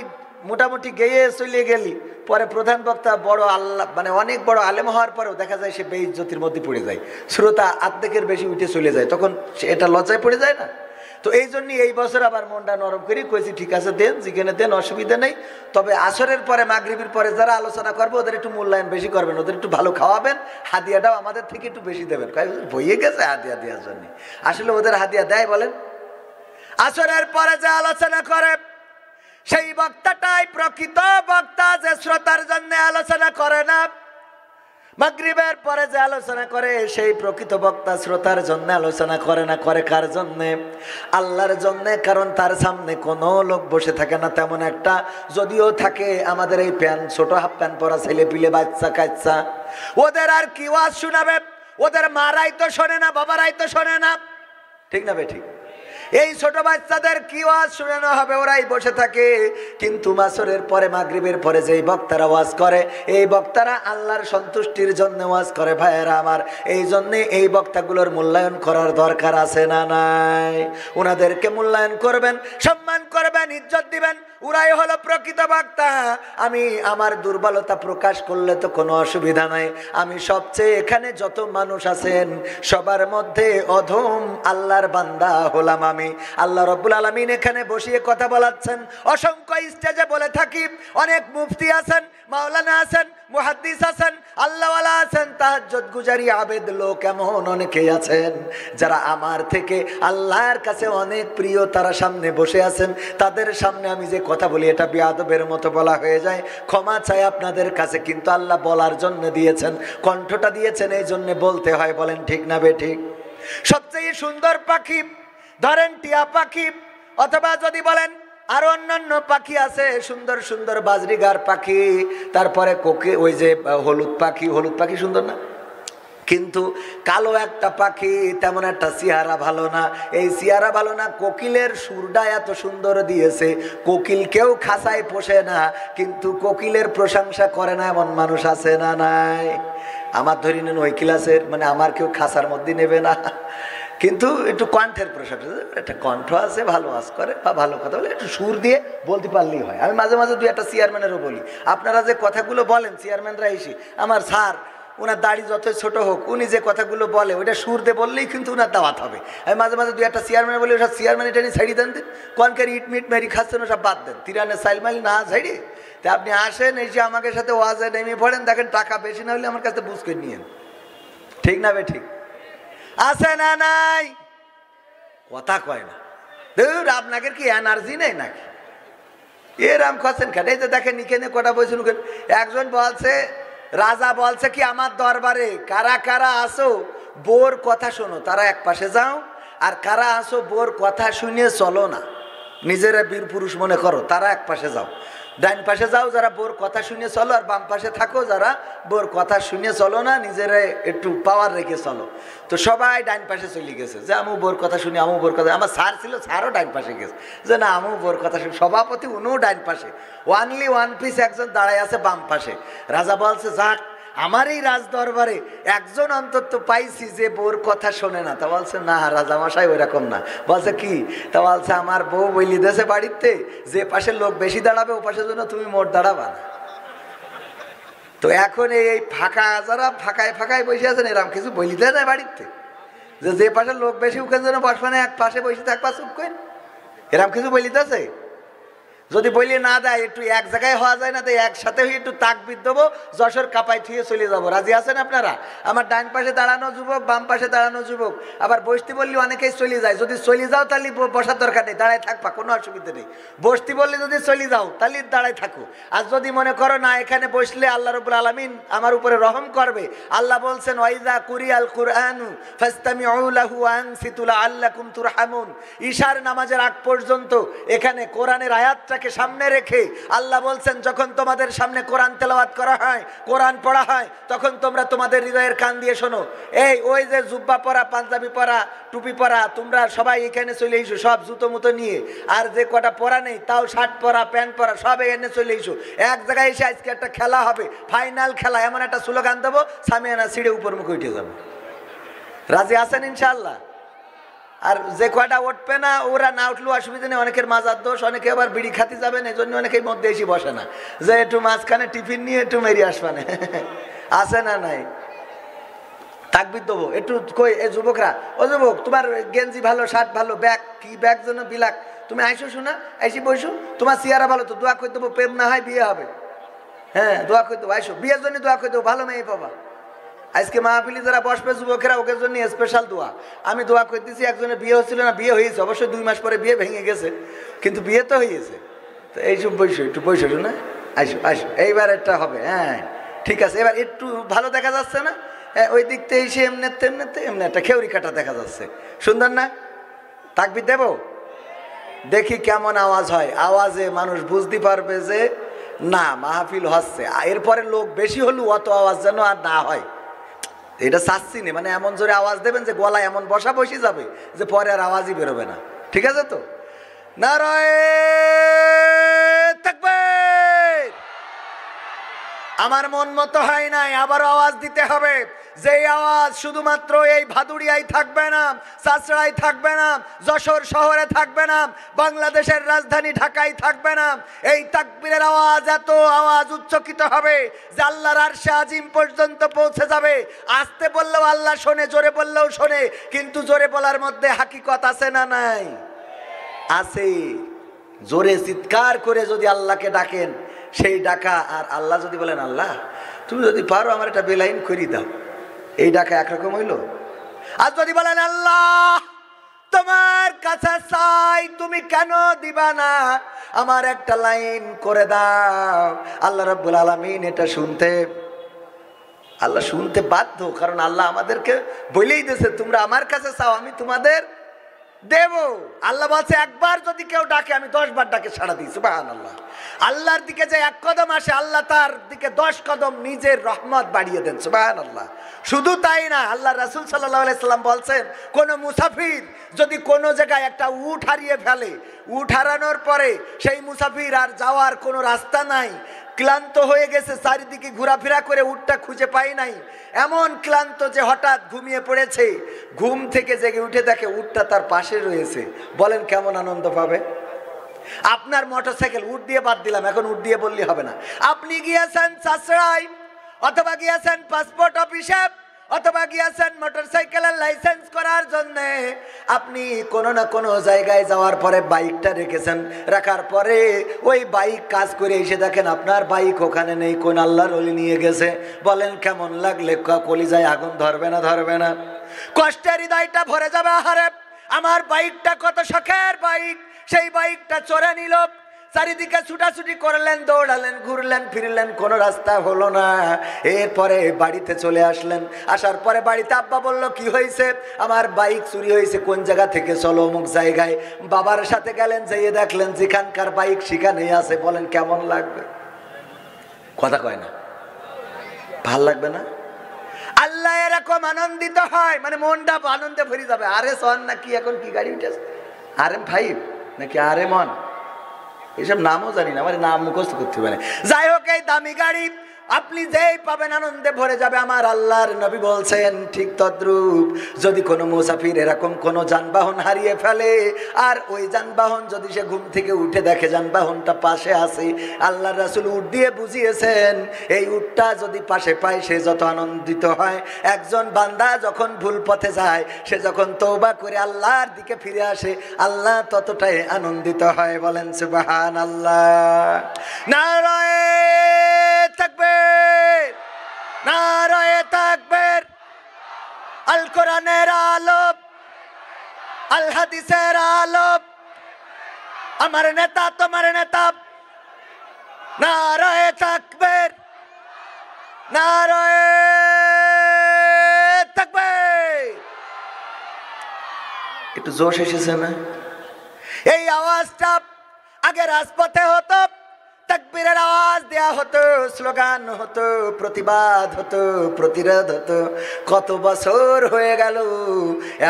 মোটামুটি গেয়ে চলে গেলি, পরে প্রধান বক্তা বড় আল্লাহ মানে অনেক বড় আলেম হওয়ার পরেও দেখা যায় সে বেইজ্জতির মধ্যে পড়ে যায়, শ্রোতা অর্ধেকের বেশি উঠে চলে যায়, তখন এটা লজ্জায় পড়ে যায় না? তো এই জন্যই এই বছর আবার মনটা নরম করি, কইছি ঠিক আছে দেন, যেখানে দেন অসুবিধা নেই, তবে আসরের পরে মাগরিবের পরে যারা আলোচনা করবে ওদের একটু মূল্যায়ন বেশি করবেন, ওদের একটু ভালো খাওয়াবেন, হাদিয়াটাও আমাদের থেকে একটু বেশি দেবেন। বইয়ে গেছে হাদিয়া দেওয়ার জন্য, আসলে ওদের হাদিয়া দেয় বলেন? আসরের পরে যে আলোচনা করে সেই বক্তাটাই প্রকৃত বক্তা, যে শ্রোতার জন্য আলোচনা করে না। মাগরিবের পরে যে আলোচনা করে সেই প্রকৃত বক্তা শ্রোতার জন্য আলোচনা করে না, করে কার জন্যে? আল্লাহর জন্যে। কারণ তার সামনে কোনো লোক বসে থাকে না তেমন একটা, যদিও থাকে আমাদের এই প্যান্ট ছোট হাফ প্যান্ট পরা ছেলে পিলে বাচ্চা কাচ্চা, ওদের আর কি ওয়াজ শোনাবে? ওদের মারাই তো শোনে না, বাবারাই তো শোনে না, ঠিক না বেঠিক? এই ছোট বাচ্চাদের কি ওয়াজ শোনানো হবে? ওরাই বসে থাকে। কিন্তু মাসরের পরে মাগরিবের পরে যেই বক্তারা ওয়াজ করে, এই বক্তারা আল্লাহর সন্তুষ্টির জন্য ওয়াজ করে ভাইয়েরা আমার। এই জন্যে এই বক্তাগুলোর মূল্যায়ন করার দরকার আছে না নাই? ওনাদেরকে মূল্যায়ন করবেন, সম্মান করবেন, ইজ্জত দিবেন, ওরাই হলো প্রকৃত বক্তা। আমি আমার দুর্বলতা প্রকাশ করলে তো কোনো অসুবিধা নাই। আমি সবচেয়ে এখানে যত মানুষ আছেন সবার মধ্যে অধম আল্লাহর বান্দা হলাম আমি। আল্লাহ রাব্বুল আলামিন এখানে বসিয়ে কথা বলাচ্ছেন, অসংখ্য স্টেজে বলে থাকি, অনেক মুফতি আছেন, মাওলানা আছেন, মুহাদ্দিস আছেন, আল্লাহওয়ালা আছেন, তাহাজ্জুদ গুজারি আবেদ লোক এমন অনেকেই আছেন যারা আমার থেকে আল্লাহর কাছে অনেক প্রিয়, তারা সামনে বসে আছেন। তাদের সামনে আমি যে কথা বলি এটা বেয়াদবের মতো বলা হয়ে যায়, ক্ষমা চাই আপনাদের কাছে। কিন্তু আল্লাহ বলার জন্য দিয়েছেন, কণ্ঠটা দিয়েছেন, এই জন্য বলতে হয়। বলেন ঠিক না বেঠিক? সবচেয়ে সুন্দর পাখি ধরেন টিয়া পাখি, অথবা যদি বলেন আরো অন্যান্য পাখি আছে সুন্দর সুন্দর, বাজরিগার পাখি, তারপরে কোকিল, ওই যে হলুদ পাখি। হলুদ পাখি সুন্দর না? কিন্তু কালো একটা পাখি, তেমন একটা চেহারা ভালো না। এই চেহারা ভালো না, কোকিলের সুরটা এত সুন্দর দিয়েছে, কোকিল কেউ খাঁচায় পোষে না, কিন্তু কোকিলের প্রশংসা করে না এমন মানুষ আছে না নাই? আমার ধরে নেন ওই ক্লাসের, মানে আমার কেউ খাঁচার মধ্যে নেবে না, কিন্তু একটু কণ্ঠের প্রশংসা, একটা কণ্ঠ আছে, ভালো ওয়াজ করে বা ভালো কথা বলে, একটু সুর দিয়ে বলতে পারলেই হয়। আমি মাঝে মাঝে দুই একটা চেয়ারম্যানেরও বলি, আপনারা যে কথাগুলো বলেন চেয়ারম্যানরা এসে, আমার স্যার ওনার দাড়ি যতই ছোট হোক, উনি যে কথাগুলো বলে ওইটা সুর দিয়ে বললেই কিন্তু ওনার দাওয়াত হবে। আমি মাঝে মাঝে দুই একটা চেয়ারম্যান বলি, ওসব চেয়ারম্যান এটা নিয়ে ছাড়িয়ে দেন, কনকার ইট মিট মেরি খাচ্ছেন ওসব বাদ দেন, তিরানের সাইলমাইল না ছাড়িয়ে তা আপনি আসেন, এসে আমাকে সাথে ওয়াজে নেমে পড়েন, দেখেন টাকা বেশি না হলে আমার কাছে বুঝ করে নিয়েন, ঠিক না বে ঠিক? আছে না নাই? কথা কয় না। ধুর, আপনাকে কি এনার্জি নেই নাকি? এরাম করছেন কেন? এই যে দেখেন এখানে কটা বলছেন, একজন বলছে, রাজা বলছে কি আমার দরবারে কারা কারা আসো বোর কথা শোনো, তারা এক পাশে যাও, আর কারা আসো বোর কথা শুনে চলো না, নিজেরা বীর পুরুষ মনে করো, তারা এক পাশে যাও। ডাইন পাশে যাও যারা বোর কথা শুনে চলো, আর বাম পাশে থাকো যারা বোর কথা শুনে চলো না, নিজেরা একটু পাওয়ার রেখে চলো। তো সবাই ডাইন পাশে চলে গেছে, যে আমু বোর কথা শুনি, আমু বোর কথা। আমার স্যার ছিল, স্যারও ডাইন পাশে গেছে, যে না আমু বোর কথা শুনি। সভাপতি উনিও ডাইন পাশে, ওয়ানলি ওয়ান পিস একজন দাঁড়ায় আছে বাম পাশে। রাজা বলছে যাক, আমার এই রাজ দরবারে একজন অন্তত পাইছি যে বোর কথা শোনে না। তা বলছে না রাজামশাই ওই রকম না। বলছে কি? তা বলছে আমার বউ বলি দেশে বাড়িতে যে পাশে লোক বেশি দাঁড়াবে ও পাশের জন্য তুমি মোট দাঁড়াবা না। তো এখন এই ফাঁকা যারা ফাঁকায় ফাঁকায় বসে আছেন, এরকম কিছু বলি দেয় না বাড়িতে, যে পাশে লোক বেশি ওখানে জন্য বসবে না, এক পাশে বসে থাকবা চুপ করেন, এরকম কিছু বলিতেছে? যদি বলি না দেয়, একটু এক জায়গায় হওয়া যায় না, তো একসাথে হয়ে একটু তাকবির দেবো, যশোর কাপাই থুয়ে চলে যাবো। রাজি আছেন আপনারা? আমার ডান পাশে দাঁড়ানো যুবক, বাম পাশে দাঁড়ানো যুবক। আবার বসতে বললে অনেকেই চলে যায়, যদি চলে যাও তাহলে বসার দরকার নেই, দাঁড়ায় থাকবা, কোনো অসুবিধা নেই। বসতে বললে যদি চলে যাও তাহলে দাঁড়ায় থাকো। আর যদি মনে করো না এখানে বসলে আল্লাহ রাব্বুল আলামিন আমার উপরে রহম করবে, আল্লাহ বলছেন ওয়াইযা কুরিয়াল কুরআনু ফাসতামিউ লাহু ওয়া আনসিতু লাআল্লাকুম তুরহামুন। ঈশার নামাজের আগ পর্যন্ত এখানে কোরআনের আয়াতটা সামনে রেখে আল্লাহ বলছেন যখন তোমাদের সামনে কোরআন তেলাওয়াত করা হয়, কোরআন পড়া হয়, তখন তোমরা তোমাদের হৃদয়ের কান দিয়ে শোনো। এই ওই যে জুব্বা পরা, পাঞ্জাবি পরা, টুপি পরা, তোমরা সবাই এখানে চলে এসো, সব জুতো মুতো নিয়ে। আর যে কটা পরা নেই তাও শার্ট পরা, প্যান্ট পরা, সব এখানে চলে এসো। এক জায়গায় এসে আজকে একটা খেলা হবে, ফাইনাল খেলা, এমন একটা স্লোগান দেবো, সামিয়ানা ছিঁড়ে উপর মুখে উঠে যাবে। রাজি আছেন ইনশাআল্লাহ? আর যে কয়টা উঠবে না, ওরা না উঠলেও অসুবিধা নেই, অনেকের মাজার দোষ, অনেকে আবার বিড়ি খাতে যাবেন, এই জন্য অনেকেই মধ্যে এসে বসে না, যে একটু মাঝখানে টিফিন নিয়ে একটু মেরিয়ে আসবানে। আছে না নাই? তাকবীর দেবো একটু। কই এ যুবকরা, ও যুবক তোমার গেঞ্জি ভালো, শার্ট ভালো, ব্যাগ কি ব্যাগ জন্য বিলাক, তুমি আইসো শোনা, আইসি বসো, তোমার চেহারা ভালো তো দোয়া করে দেবো, প্রেম না হয় বিয়ে হবে। হ্যাঁ দোয়া করে দেবো, আইসো, বিয়ের জন্য দোয়া করে দেবো, ভালো মেয়ে পাবা। আজকে মাহফিলি যারা বসবে যুবকেরা, ওকে জন্য স্পেশাল দোয়া। আমি দোয়া করতেছি, একজনের বিয়ে হচ্ছিল না, বিয়ে হয়েছে, অবশ্যই 2 মাস পরে বিয়ে ভেঙে গেছে, কিন্তু বিয়ে তো হয়েছে। তো এইসব বসো, একটু বসো না, আসো আসো, এইবার একটা হবে। হ্যাঁ ঠিক আছে, এবার একটু ভালো দেখা যাচ্ছে না? হ্যাঁ ওই দিক থেকে এসে এমনিতে এমনিতে এমনি একটা খেউরি কাটা দেখা যাচ্ছে, সুন্দর না? তাকবীর দেব, দেখি কেমন আওয়াজ হয়। আওয়াজে মানুষ বুঝতে পারবে যে না মাহফিল হচ্ছে। এরপরে লোক বেশি হলেও অত আওয়াজ যেন আর না হয়, এটা চাচ্ছি না। মানে এমন জোরে আওয়াজ দেবেন যে গলায় এমন বসা বসে যাবে যে পরে আর আওয়াজই বেরোবে না। ঠিক আছে তো? নারায়ে তাকবীর। আমার মন মতো হয় নাই, আবারও আওয়াজ দিতে হবে। যে আওয়াজ শুধুমাত্র এই ভাদুড়িয়ায় থাকবে না, চাচড়ায় থাকবে না, যশোর শহরে থাকবে না, বাংলাদেশের রাজধানী ঢাকায় থাকবে না। এই তাকবীরের আওয়াজ এত আওয়াজ উচ্চকিত হবে যে আল্লাহর আরশে আজিম পর্যন্ত পৌঁছে যাবে। আস্তে বললেও আল্লাহ শোনে, জোরে বললেও শোনে, কিন্তু জোরে বলার মধ্যে হাকিকত আছে না নাই? আছে। জোরে চিৎকার করে যদি আল্লাহকে ডাকেন, সেই ডাকা, আর আল্লাহ যদি বলেন আল্লাহ তুমি যদি পারো আমার একটা বেলাইন করি দাও, এই ডাকা একরকম হইল। আর যদি বলেন আল্লাহ তোমার কাছে চাই, তুমি কেন দিবা না, আমার একটা লাইন করে দাও, আল্লাহ রাব্বুল আলামিন এটা আল্লাহ শুনতে বাধ্য। কারণ আল্লাহ আমাদেরকে বলেই দিয়েছে তোমরা আমার কাছে চাও, আমি তোমাদের দেব। আল্লাহ বলছে একবার যদি কেউ ডাকে আমি 10 বার ডাকে সাড়া দিই। সুবহানাল্লাহ। আল্লাহর দিকে যে 1 কদম আসে, আল্লাহ তার দিকে 10 কদম নিজের রহমত বাড়িয়ে দেন। সুবহানাল্লাহ। শুধু তাই না, আল্লাহ রাসূল সাল্লাল্লাহু আলাইহি সাল্লাম বলছেন কোন মুসাফির যদি কোনো জায়গায় একটা উট হারিয়ে ফেলে, উট হারানোর পরে সেই মুসাফির আর যাওয়ার কোনো রাস্তা নাই, ক্লান্ত হয়ে গেছে, চারিদিকে ঘোরাফেরা করে উটটা খুঁজে পায় নাই, এমন ক্লান্ত যে হঠাৎ ঘুমিয়ে পড়েছে, ঘুম থেকে জেগে উঠে দেখে উটটা তার পাশে রয়েছে, বলেন কেমন আনন্দ পাবে? আপনার মোটরসাইকেল, উট দিয়ে বাদ দিলাম, এখন উট দিয়ে বললে হবে না, আপনি গিয়েছেন চাচড়ায়, অথবা গিয়েছেন পাসপোর্ট অফিসে, অথবা গিয়েছেন মোটরসাইকেলের লাইসেন্স করার জন্য, আপনি কোনো না কোনো জায়গায় যাওয়ার পরে বাইকটা রেখেছেন, রাখার পরে ওই বাইক কাজ করে এসে দেখেন আপনার বাইক ওখানে নেই, কোন আল্লাহর ওলি নিয়ে গেছে। বলেন কেমন লাগলে কলিজায় আগুন ধরবে না? ধরবে না? কষ্টের হৃদয়টা ভরে যাবে। আহারে আমার বাইকটা কত শখের বাইক, সেই বাইকটা চোরে নিল। চারিদিকে ছুটাছুটি করলেন, দৌড়ালেন, ঘুরলেন ফিরলেন, কোনো রাস্তা হলো না। এরপরে বাড়িতে চলে আসলেন। আসার পরে বাড়িতে আব্বা বলল কি হয়েছে? আমার বাইক চুরি হয়েছে। কোন জায়গা থেকে? চলো অমুক জায়গায়। বাবার সাথে গেলেন, যেয়ে দেখলেন যেখানকার বাইক সেখানেই আছে। বলেন কেমন লাগবে? কথা কয় না? ভাল লাগবে না? আল্লাহ এরকম আনন্দিত হয়, মানে মনটা আনন্দে ভরে যাবে। আরে সন নাকি এখন কি গাড়ি উঠেছে? RM5 নাকি RM1, এইসব নামও জানি না, আমার নাম মুখস্থ করতে পারে। যাই হোক, এই দামি গাড়ি আপনি যেই পাবেন আনন্দে ভরে যাবে। আমার আল্লাহর নবী বলছেন ঠিক তদ্রূপ যদি কোনো মুসাফির এরকম কোনো যানবাহন হারিয়ে ফেলে, আর ওই যানবাহন যদি সে ঘুম থেকে উঠে দেখে যানবাহনটা পাশে আছে, আল্লাহর রাসূল উট দিয়ে বুঝিয়েছেন এই উটটা যদি পাশে পায় সে যত আনন্দিত হয়, একজন বান্দা যখন ভুল পথে যায়, সে যখন তওবা করে আল্লাহর দিকে ফিরে আসে, আল্লাহ ততটাই আনন্দিত হয়। বলেন সুবহানাল্লাহ। নারায়ে তাকবীর, নারায়ে তাকবীর। আল কোরআনের আলো, আল হাদিসের আলো, আমার নেতা তোমার নেতা। নারায়ে তাকবীর, নারায়ে তাকবীর। একটু জোশ এসেছে না? এই আওয়াজটা আগে রাজপথে হতো, তাকবীরের আওয়াজ দেয়া হতো, স্লোগান হতো, প্রতিবাদ হতো, প্রতিরোধ হতো। কত বছর হয়ে গেল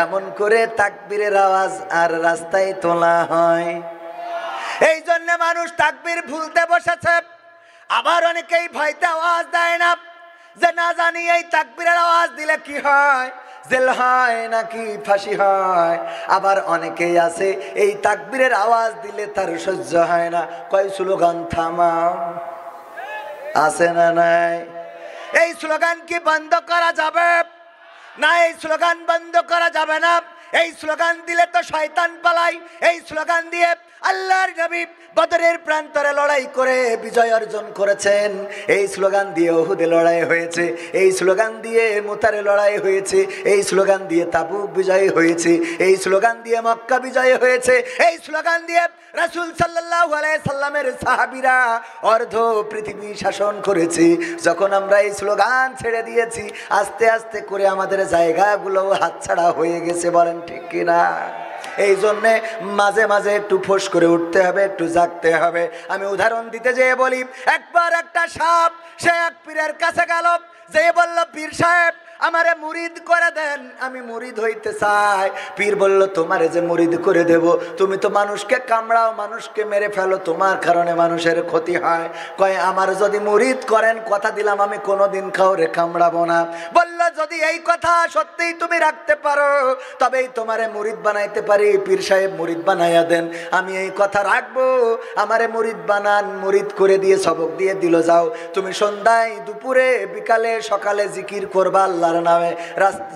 এমন করে তাকবীরের আওয়াজ আর রাস্তায় তোলা হয়। এই জন্য মানুষ তাকবীর ভুলতে বসেছে। আবার অনেকেই ভয়তে আওয়াজ দেয় না, যে না জানি এই তাকবীরের আওয়াজ দিলে কি হয়, জেল হয় নাকি ফাঁসি হয়। আবার অনেকেই আছে এই তাকবীরের আওয়াজ দিলে তার সহ্য হয় না, কয় স্লোগান থামাও। আছে না নাই? এই স্লোগান কি বন্ধ করা যাবে? না, এই স্লোগান বন্ধ করা যাবে না। এই স্লোগান দিলে তো শয়তান পালায়। এই স্লোগান দিয়ে আল্লাহর নবী বদরের প্রান্তরে লড়াই করে বিজয় অর্জন করেছেন। এই স্লোগান দিয়ে উহুদে লড়াই হয়েছে, এই স্লোগান দিয়ে মুতারে লড়াই হয়েছে, এই স্লোগান দিয়ে তাবুক বিজয় হয়েছে, এই স্লোগান দিয়ে মক্কা বিজয় হয়েছে, এই স্লোগান দিয়ে রাসূল সাল্লাল্লাহু আলাইহি সাল্লামের সাহাবীরা অর্ধ পৃথিবী শাসন করেছে। যখন আমরা এই স্লোগান ছেড়ে দিয়েছি, আস্তে আস্তে করে আমাদের জায়গাগুলো হাতছাড়া হয়ে গেছে। বলেন ঠিক কিনা? এই জন্যে মাঝে মাঝে একটু ফোঁস করে উঠতে হবে, একটু জাগতে হবে। আমি উদাহরণ দিতে যেয়ে বলি, একবার একটা সাপ সে এক পীরের কাছে গেল, যে বলল পীর সাহেব আমারে মুরিদ করে দেন, আমি মুরিদ হইতে চাই। পীর বলল তোমারে যে মুরিদ করে দেব, তুমি তো মানুষকে কামড়াও, মানুষকে মেরে ফেলো, তোমার কারণে মানুষের ক্ষতি হয়। কয় আমার যদি মুরিদ করেন কথা দিলাম আমি কোনোদিন কাউরে কামড়াবো না। বলল যদি এই কথা সত্যিই তুমি রাখতে পারো তবেই তোমারে মুরিদ বানাইতে পারি। পীর সাহেব মুরিদ বানাইয়া দেন। আমি এই কথা রাখবো, আমারে মুরিদ বানান। মুরিদ করে দিয়ে সবক দিয়ে দিল, যাও তুমি সন্ধ্যায় দুপুরে বিকালে সকালে জিকির করবা আল্লাহর নামে।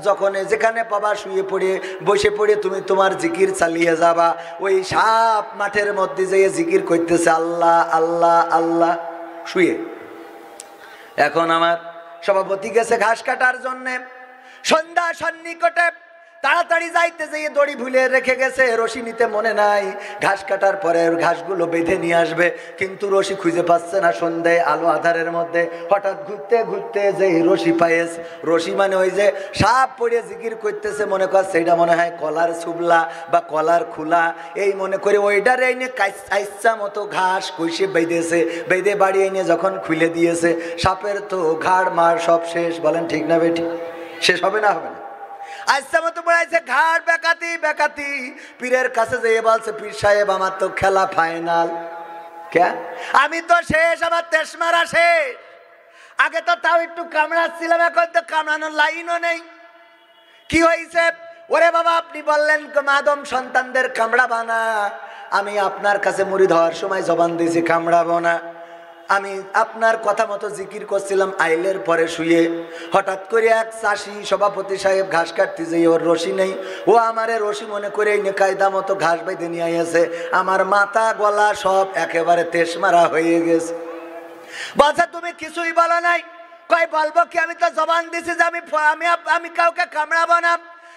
যখন যেখানে পাবা শুয়ে পড়ে বসে পড়ে তুমি তোমার জিকির চালিয়ে যাবা। ওই সাপ মাঠের মধ্যে যেয়ে জিকির করতেছে আল্লাহ আল্লাহ আল্লাহ শুয়ে। এখন আমার সভাপতি গেছে ঘাস কাটার জন্যে, সন্ধ্যা সন্নিকটে তাড়াতাড়ি যাইতে যেয়ে দড়ি ভুলে রেখে গেছে, রশি নিতে মনে নাই। ঘাস কাটার পরে ঘাসগুলো বেঁধে নিয়ে আসবে, কিন্তু রশি খুঁজে পাচ্ছে না। সন্ধ্যায় আলো আধারের মধ্যে হঠাৎ ঘুরতে ঘুরতে যে রশি পায়েস, রশি মানে ওই যে সাপ পড়ে জিকির করতেছে, মনে করছে এটা মনে হয় কলার সুবলা বা কলার খুলা, এই মনে করে ওইটার এনে ইচ্ছা মতো ঘাস কইসে বেঁধেছে। বেঁধে বাড়ি এনে যখন খুলে দিয়েছে, সাপের তো ঘাড় মার সব শেষ। বলেন ঠিক না বেটি? শেষ হবে না? হবে না? আচ্ছা মতো বলেছে ঘাড় বেকাতি বেকাতি। পীরের কাছে যেয়ে বলছে পীর সাহেব আমার তো খেলা ফাইনাল। কে? আমি তো শেষ, আমার তেশমারা শেষ। আগে তো তাও একটু কামড়াচ্ছিলাম, এখন তো কামড়ানোর লাইনও নেই। কি হয়েছে? ওরে বাবা আপনি বললেন মাদম সন্তানদের কামড়াবা না, আমি আপনার কাছে মুরিদ হওয়ার সময় জবান দিয়েছি কামড়াবো না। আমি আপনার কথা মতো জিকির করছিলাম, আইলের পরে শুয়ে হঠাৎ করে এক চাষি সভাপতি সাহেব ঘাস কাটতে যাই, ওর রশি নেই, ও আমারে রশি মনে করে এই কায়দা মতো ঘাস বাইতে নিয়ে আসে, আমার মাথা গলা সব একেবারে তেস মারা হয়ে গেছে। বলছে তুমি কিছুই বলো নাই। কয় বলবো কি, আমি তো জবান দিছি যে আমি কাউকে কামড়াবো না।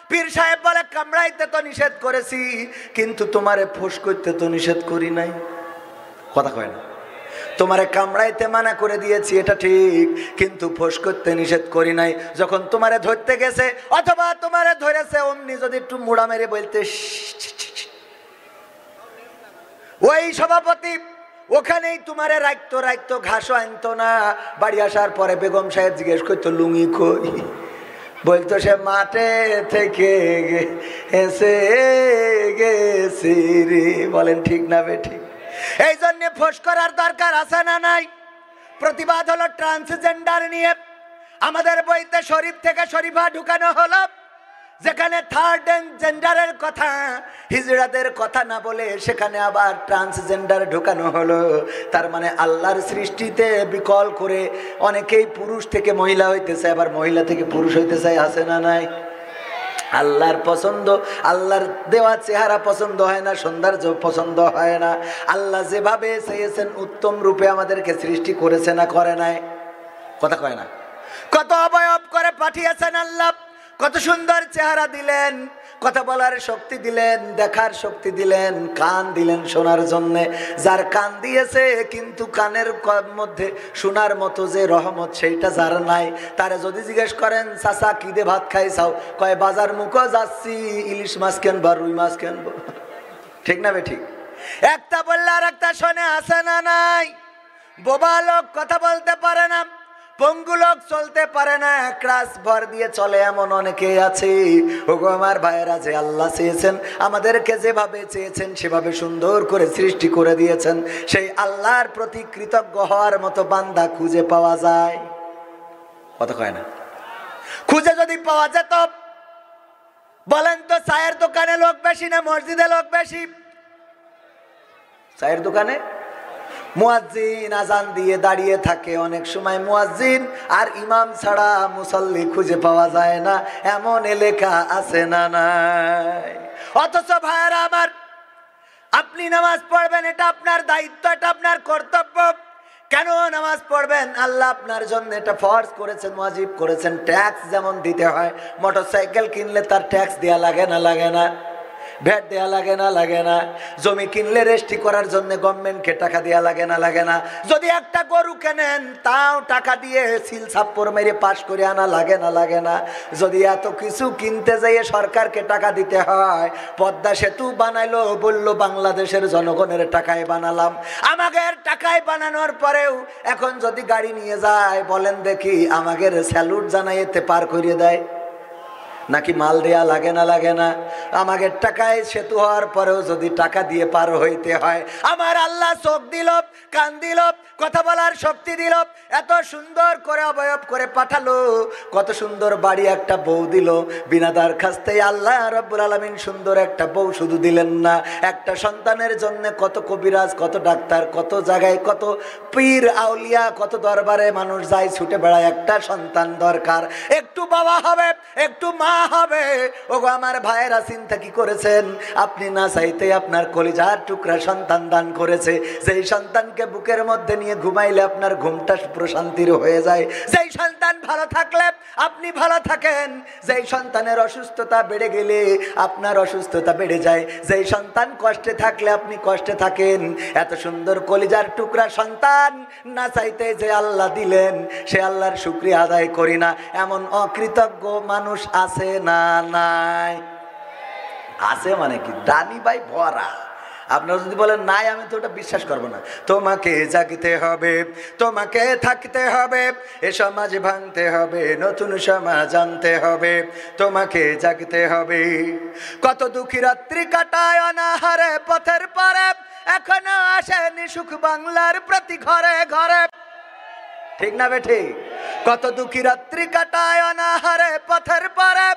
পীর সাহেব বলে কামড়াইতে তো নিষেধ করেছি, কিন্তু তোমারে ফোঁস করতে তো নিষেধ করি নাই। কথা কয় না, তোমারে কামড়াইতে মানা করে দিয়েছি এটা ঠিক, কিন্তু ফোঁস করতে নিষেধ করি নাই। যখন তোমারে ধরতে গেছে অথবা তোমারে ধরেছে, অমনি যদি একটু মুড়া মেরে বলতে, ওই সভাপতি ওখানেই তোমারে রাখতো ঘাসও আনতো না। বাড়ি আসার পরে বেগম সাহেব জিজ্ঞেস করতো লুঙ্গি কই, বলতো সে মাঠে থেকে এসে গেছি রে। বলেন ঠিক না বে ঠিক? এই জন্য ফোঁস করার দরকার আছে না নাই? প্রতিবাদ হলো ট্রান্সজেন্ডার নিয়ে। আমাদের বইতে শরীফ থেকে শরীফা ঢুকানো হলো, যেখানে থার্ড জেন্ডারের কথা, হিজড়াদের কথা না বলে সেখানে আবার ট্রান্সজেন্ডার ঢুকানো হলো। তার মানে আল্লাহর সৃষ্টিতে বিকল করে অনেকেই পুরুষ থেকে মহিলা হইতে চায়, আবার মহিলা থেকে পুরুষ হইতে চায়, আছে না নাই? আল্লাহর পছন্দ, আল্লাহর দেওয়া চেহারা পছন্দ হয় না, সৌন্দর্য পছন্দ হয় না। আল্লাহ যেভাবে চেয়েছেন উত্তম রূপে আমাদেরকে সৃষ্টি করেছে না করে নাই? কথা কয় না? কত অবয়ব করে পাঠিয়েছেন আল্লাহ, কত সুন্দর চেহারা দিলেন, কথা বলার শক্তি দিলেন, দেখার শক্তি দিলেন, কান দিলেন শোনার জন্যে। যার কান দিয়েছে কিন্তু কানের মধ্যে শোনার মতো যে রহমত সেইটা যার নাই, তারে যদি জিজ্ঞেস করেন চাচা কি দিয়ে ভাত খাইছাও, কয় বাজার মুখো যাচ্ছি, ইলিশ মাছ কেনবা, রুই মাছ কেনবো। ঠিক না বে ঠিক? একটা বললে আর একটা শোনে, আছে না নাই? বোবা লোক কথা বলতে পারে না, পঙ্গু লোক চলতে পারে না, ক্রাস ভর দিয়ে চলে এমন অনেকেই আছে। ওগো আমার ভাইয়েরা, যে আল্লাহ চেয়েছেন আমাদেরকে যেভাবে চেয়েছেন সেভাবে সুন্দর করে সৃষ্টি করে দিয়েছেন, সেই আল্লাহর প্রতি কৃতজ্ঞ হওয়ার মতো বান্দা খুঁজে পাওয়া যায়? কথা কয় না? খুঁজে যদি পাওয়া যেত, বলেন তো চায়ের দোকানে লোক বেশি না মসজিদে লোক বেশি? চায়ের দোকানে মুয়াজ্জিন আজান দিয়ে দাঁড়িয়ে থাকে, অনেক সময় মুয়াজ্জিন আর ইমাম ছাড়া মুসল্লি খুঁজে পাওয়া যায় না, এমন এলাকা আছে না নাই? অথচ ভাইয়েরা আমার, আপনি নামাজ পড়বেন, এটা আপনার দায়িত্ব, এটা আপনার কর্তব্য। কেন নামাজ পড়বেন? আল্লাহ আপনার জন্য এটা ফরজ করেছেন, ওয়াজিব করেছেন। ট্যাক্স যেমন দিতে হয়, মোটরসাইকেল কিনলে তার ট্যাক্স দেওয়া লাগে না লাগে না? ভ্যাট দেওয়া লাগে না লাগে না? জমি কিনলে রেজিস্ট্রি করার জন্য গভর্নমেন্টকে টাকা দেওয়া লাগে না লাগে না? যদি একটা গরু কেনেন তাও টাকা দিয়ে সিল ছাপ্পর মেরে পাশ করে আনা লাগে না লাগে না? যদি এত কিছু কিনতে যাইয়ে সরকারকে টাকা দিতে হয়, পদ্মা সেতু বানাইলো, বললো বাংলাদেশের জনগণের টাকায় বানালাম। আমাদের টাকায় বানানোর পরেও এখন যদি গাড়ি নিয়ে যায়, বলেন দেখি আমাদের স্যালুট জানাইতে পার করিয়ে দেয় নাকি মাল দেয়া লাগে না লাগে না? আমাদের টাকায় সেতু হওয়ার পরেও যদি টাকা দিয়ে পার হইতে হয়, আমার আল্লাহ চোখ দিল, কান দিল, কথা বলার শক্তি দিল, এত সুন্দর করে অবয়ব করে পাঠালো, কত সুন্দর বাড়ি একটা বউ দিল, বিনা দরখাস্তেই আল্লাহ রাব্বুল আলামিন সুন্দর একটা বউ শুধু দিলেন না, একটা সন্তানের জন্য কত কবিরাজ, কত ডাক্তার, কত জায়গায়, কত পীর আউলিয়া, কত দরবারে মানুষ যায় ছুটে বেড়ায়, একটা সন্তান দরকার। একটু বাবা হবে, একটু মা হবে। ওগো আমার ভাইয়েরা, চিন্তা কি করেছেন? আপনি না চাইতে আপনার কলিজার টুকরা সন্তান দান করেছে, যেই সন্তানকে বুকের মধ্যে নিয়ে ঘুমাইলে আপনার ঘুমটা প্রশান্তির হয়ে যায়, যেই সন্তান ভালো থাকলে আপনি ভালো থাকেন, যেই সন্তানের অসুস্থতা বেড়ে গেলে আপনার অসুস্থতা বেড়ে যায়, যেই সন্তান কষ্টে থাকলে আপনি কষ্টে থাকেন। এত সুন্দর কলিজার টুকরা সন্তান না চাইতে যে আল্লাহ দিলেন, সে আল্লাহর শুকরিয়া আদায় করি না, এমন অকৃতজ্ঞ মানুষ আছে না নাই? আছে মানে কি? ডানি ভাই ভরা। আপনারা যদি বলেন নাই, আমি তো ওটা বিশ্বাস করবো না। তোমাকে জাগতে হবে, তোমাকে থাকতে হবে, এ সমাজ ভাঙতে হবে, নতুন সমাজ আনতে হবে, তোমাকে জাগতে হবে। কত দুঃখী রাত্রি কাটায় অনাহারে পথের পারে, এখনো আসেনি সুখ বাংলার প্রতি ঘরে ঘরে। ঠিক না বেঠি? কত দুঃখী রাত্রি কাটায় অনাহারে পথের পারে,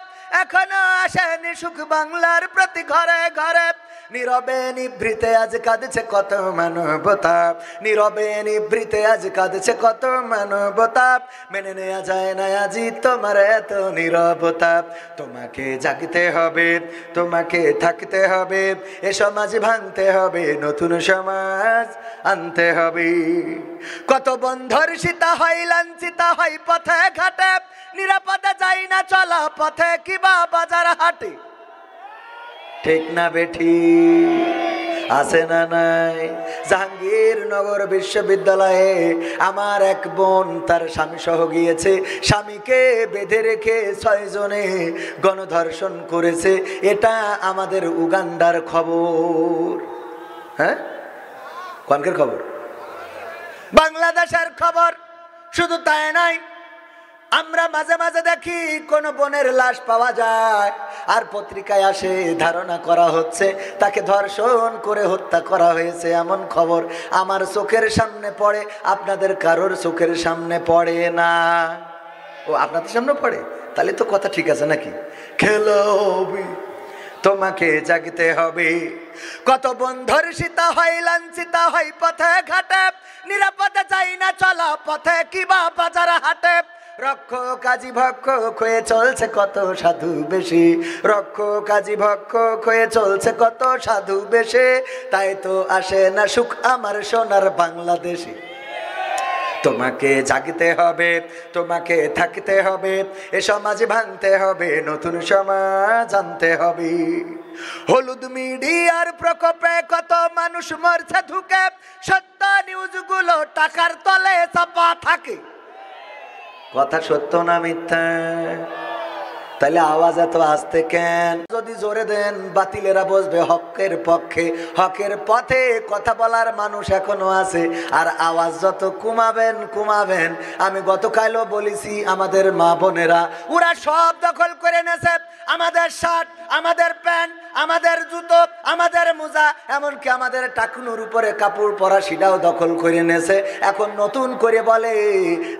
এখনো আসেনি সুখ বাংলার প্রতি ঘরে ঘরে। নীরবে নিভৃতে আজ কাঁদছে কত মানবতা, নীরবে নিভৃতে আজ কাঁদছে কত মানবতা, মেনে নেওয়া যায় না আজি তোমার এত নীরবতা। তোমাকে জাগতে হবে, তোমাকে থাকতে হবে, এ সমাজ ভাঙতে হবে, নতুন সমাজ আনতে হবে। কত বন্ধর সীতা হয় লাঞ্ছিতা হয় পথে ঘাটে, নিরাপদে যাই না চলা পথে কিবা বাজার হাটে। ঠিক না বেঠি? আছে না নাই? জাহাঙ্গীরনগর বিশ্ববিদ্যালয়ে আমার এক বোন তার স্বামী সহ গিয়েছে, স্বামীকে বেঁধে রেখে 6 জনে গণধর্ষণ করেছে। এটা আমাদের উগান্ডার খবর। হ্যাঁ, কোনকার খবর? বাংলাদেশের খবর। শুধু তাই নাই, আমরা মাঝে মাঝে দেখি কোন বোনের লাশ পাওয়া যায় আর পত্রিকায় আসে ধারণা করা হচ্ছে তাকে ধর্ষণ করে হত্যা করা হয়েছে, এমন খবর আমার চোখের সামনে পড়ে, আপনাদের কারোর চোখের সামনে পড়ে না। ও, আপনাদের সামনে পড়ে? তাহলে তো কথা ঠিক আছে নাকি? খেলো হবে, তোমাকে জাগতে হবে। কত বন্ধর সীতা হয় লাঞ্ছিতা হয় পথে ঘাটে, নিরাপদে যাই না চলা পথে কিবা বাজার হাটে। রক্ষ কাজী ভক্ষক হয়ে চলছে কত সাধু বেশি, রক্ষ কাজী ভক্ষক হয়ে চলছে কত সাধু বেশে, তাই তো আসে না সুখ আমার সোনার বাংলাদেশে। তোমাকে জাগতে হবে, তোমাকে থাকতে হবে, এ সমাজ ভাঙতে হবে, নতুন সমাজ আনতে হবে। হলুদ মিডিয়ার প্রকোপে কত মানুষ মরছে ধুকে, সত্য নিউজগুলো টাকার তলে চাপা থাকে। কথা সত্য না মিথ্যা? তাহলে আওয়াজ এত আসতে কেন? যদি জোরে দেন বাতিলেরা বসবে হকের পক্ষে, হকের পথে কথা বলার মানুষ এখনো আছে। আর আওয়াজ যত কমাবেন কমাবেন, আমি গতকালও বলেছি আমাদের মা বোনেরা ওরা সব দখল করে নেছে, আমাদের শার্ট, আমাদের প্যান্ট, আমাদের জুতো, আমাদের মোজা, এমনকি আমাদের টাকুনুর উপরে কাপড় পরা সেটাও দখল করে নেছে। এখন নতুন করে বলে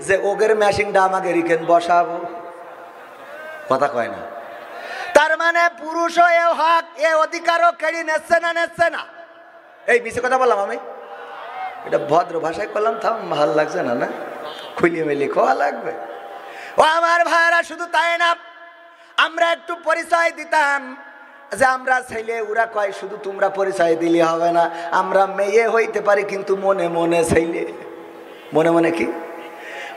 যে ওগের মেশিনটা আমাকে রিকেন বসাবো। কথা কয় না? তার মানে পুরুষও এ হক এ অধিকারও কেড়ে নেচ্ছে না, নেচ্ছে না। এই মিছে কথা বললাম আমি, এটা ভদ্র ভাষায় করলাম, থাম, ভাল লাগছে না? না খুলিয়ে মেলি খাওয়া লাগবে। ও আমার ভাইরা, শুধু তাই না, আমরা একটু পরিচয় দিতাম যে আমরা ছেলে, ওরা কয় শুধু তোমরা পরিচয় দিলে হবে না, আমরা মেয়ে হইতে পারি কিন্তু মনে মনে ছেলে। মনে মনে কি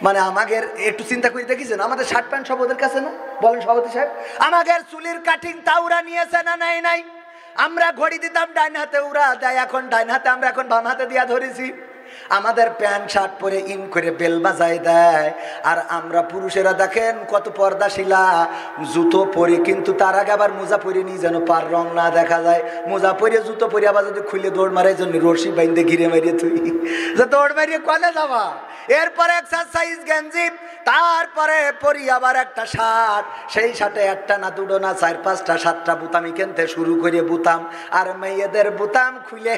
মানে? আমাদের একটু চিন্তা করে দেখেছেন, আমাদের শার্ট প্যান্ট সব ওদের কাছে না? বলেন সভাপতি সাহেব, আমাদের চুলির কাটিং তা ওরা নিয়েছে না? নাই নাই। আমরা ঘড়ি দিতাম ডাইন হাতে, ওরা দেয় এখন ডাইন হাতে, আমরা এখন বাম হাতে দিয়া ধরেছি। আমাদের প্যান্ট শার্ট পরে ইন করে বেল বাজায় দেয়, আর আমরা পুরুষেরা দেখেন কত পর্দাশীলা, জুতো পরে কিন্তু তার আগে আবার মোজা পরে নি যেন পার রং না দেখা যায়। মোজা পরে জুতো পরে আবার যদি খুলে দৌড় মারে জন্য রশি বাইন্দে ঘিরে মারিয়ে তুই যে দৌড় মারিয়ে কলে যাবা। এরপরে এক্সারসাইজ গেঞ্জি, তারপরে পরি আবার একটা শার্ট, সেই শার্টে একটা না দুটো না 4-5টা 7টা বুতামি কিনতে শুরু করে বুতাম, আর মেয়েদের বুতাম খুলে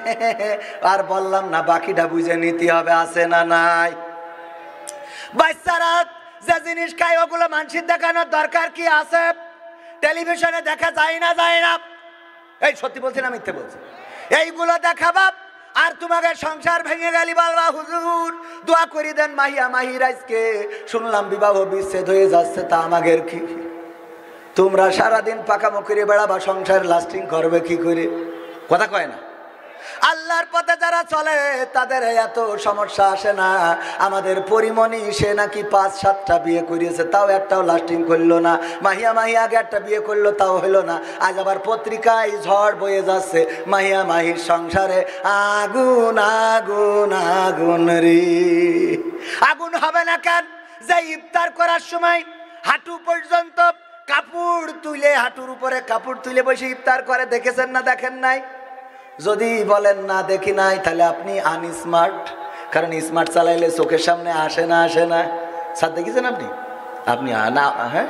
আর বললাম না বাকিটা বুঝে নিতে হবে, আছে না নাই? বাচ্চারা যে জিনিস খায় ওগুলো মানুষের দেখানোর দরকার কি আছে? টেলিভিশনে দেখা যায় না? যায় না? এই সত্যি বলছি না মিথ্যে বলছি? এইগুলো দেখাবা আর তোমাকে সংসার ভেঙে গেলি বলবা হুজুর দোয়া করে দেন মাহিয়া মাহির, আজকে শুনলাম বিবাহ বিচ্ছেদ হয়ে যাচ্ছে, তা আমাদের কি? তোমরা সারাদিন পাকামো করে বেড়াবা, সংসার লাস্টিং করবে কি করে? কথা কয় না? আল্লাহর পথে যারা চলে তাদের এত সমস্যা আসে না। আমাদের পরিমণি, সে নাকি 5-7টা বিয়ে করিয়েছে, তাও একটাও লাস্টিং করলো না। মাহিয়া মাহিয়া আগে একটা বিয়ে করলো, তাও হলো না। আজ আবার পত্রিকায় ঝড় বয়ে যাচ্ছে, মাহিয়া মাহির সংসারে আগুন আগুন আগুন রে। আগুন হবে না কেন? যে ইফতার করার সময় হাঁটু পর্যন্ত কাপড় তুলে, হাঁটুর উপরে কাপড় তুলে বসে ইফতার করে, দেখেছেন না দেখেন নাই? যদি বলেন না দেখি নাই, তাহলে আপনি আনস্মার্ট। কারণ স্মার্ট চালাইলে চোখের সামনে আসে না, আসে না। স্যার দেখেছেন আপনি? আপনি না? হ্যাঁ,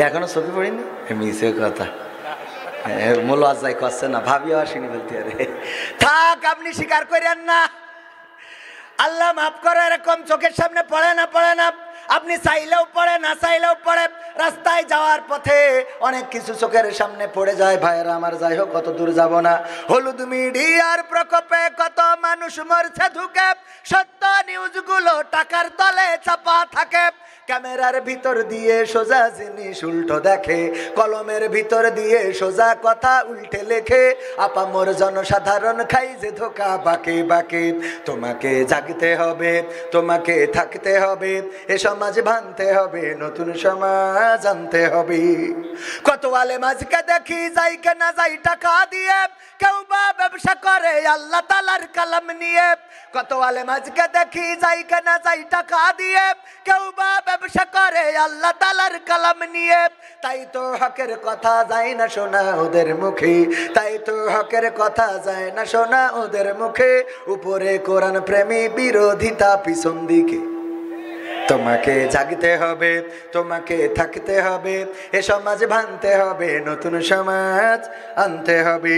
এখনো চোখে পড়িনি? মিছে কথা, লজ্জায় করছে না, ভাবিও আসেনি বলতে। আরে থাক, আপনি স্বীকার করেন না, আল্লাহ মাফ করে, এরকম চোখের সামনে পড়ে না, পড়ে না। আপনি চাইলেও পড়ে, না চাইলেও পড়ে। রাস্তায় যাওয়ার পথে অনেক কিছু চোখের সামনে পড়ে যায় ভাইয়েরা আমার, যাই হোক কত দূর যাব না। হলুদ মিডিয়ার প্রকোপে কত মানুষ মরছে ঢুকে, সত্য নিউজগুলো টাকার তলে চাপা থাকে। ক্যামেরার ভিতর দিয়ে সোজা জিনিস উল্টো দেখে, কলমের ভিতর দিয়ে সোজা কথা উল্টে লেখে। আপামর জনসাধারণ খাই যে ধোকা বাকে বাকে। তোমাকে জাগতে হবে, তোমাকে থাকতে হবে, এ সমাজ ভাঙতে হবে, নতুন সমাজ আনতে হবে। কত আলেম আজকে দেখি যাই কেনা যাই টাকা দিয়ে, কেউ বা ব্যবসা করে আল্লাহ তাআলার কালাম নিয়ে। কত আলেম আজকে দেখি যাই কেনা যাই টাকা দিয়ে, কেউ বা ব্যবসা করে আল্লাহ তাআলার কালাম নিয়ে। তাই তো হকের কথা যায় না শোনা ওদের মুখে, তাই তো হকের কথা যায় না শোনা ওদের মুখে। উপরে কোরআন প্রেমী, বিরোধিতা পিছন দিকে। তোমাকে জাগতে হবে, তোমাকে থাকতে হবে, এ সমাজ ভাঙতে হবে, নতুন সমাজ আনতে হবে।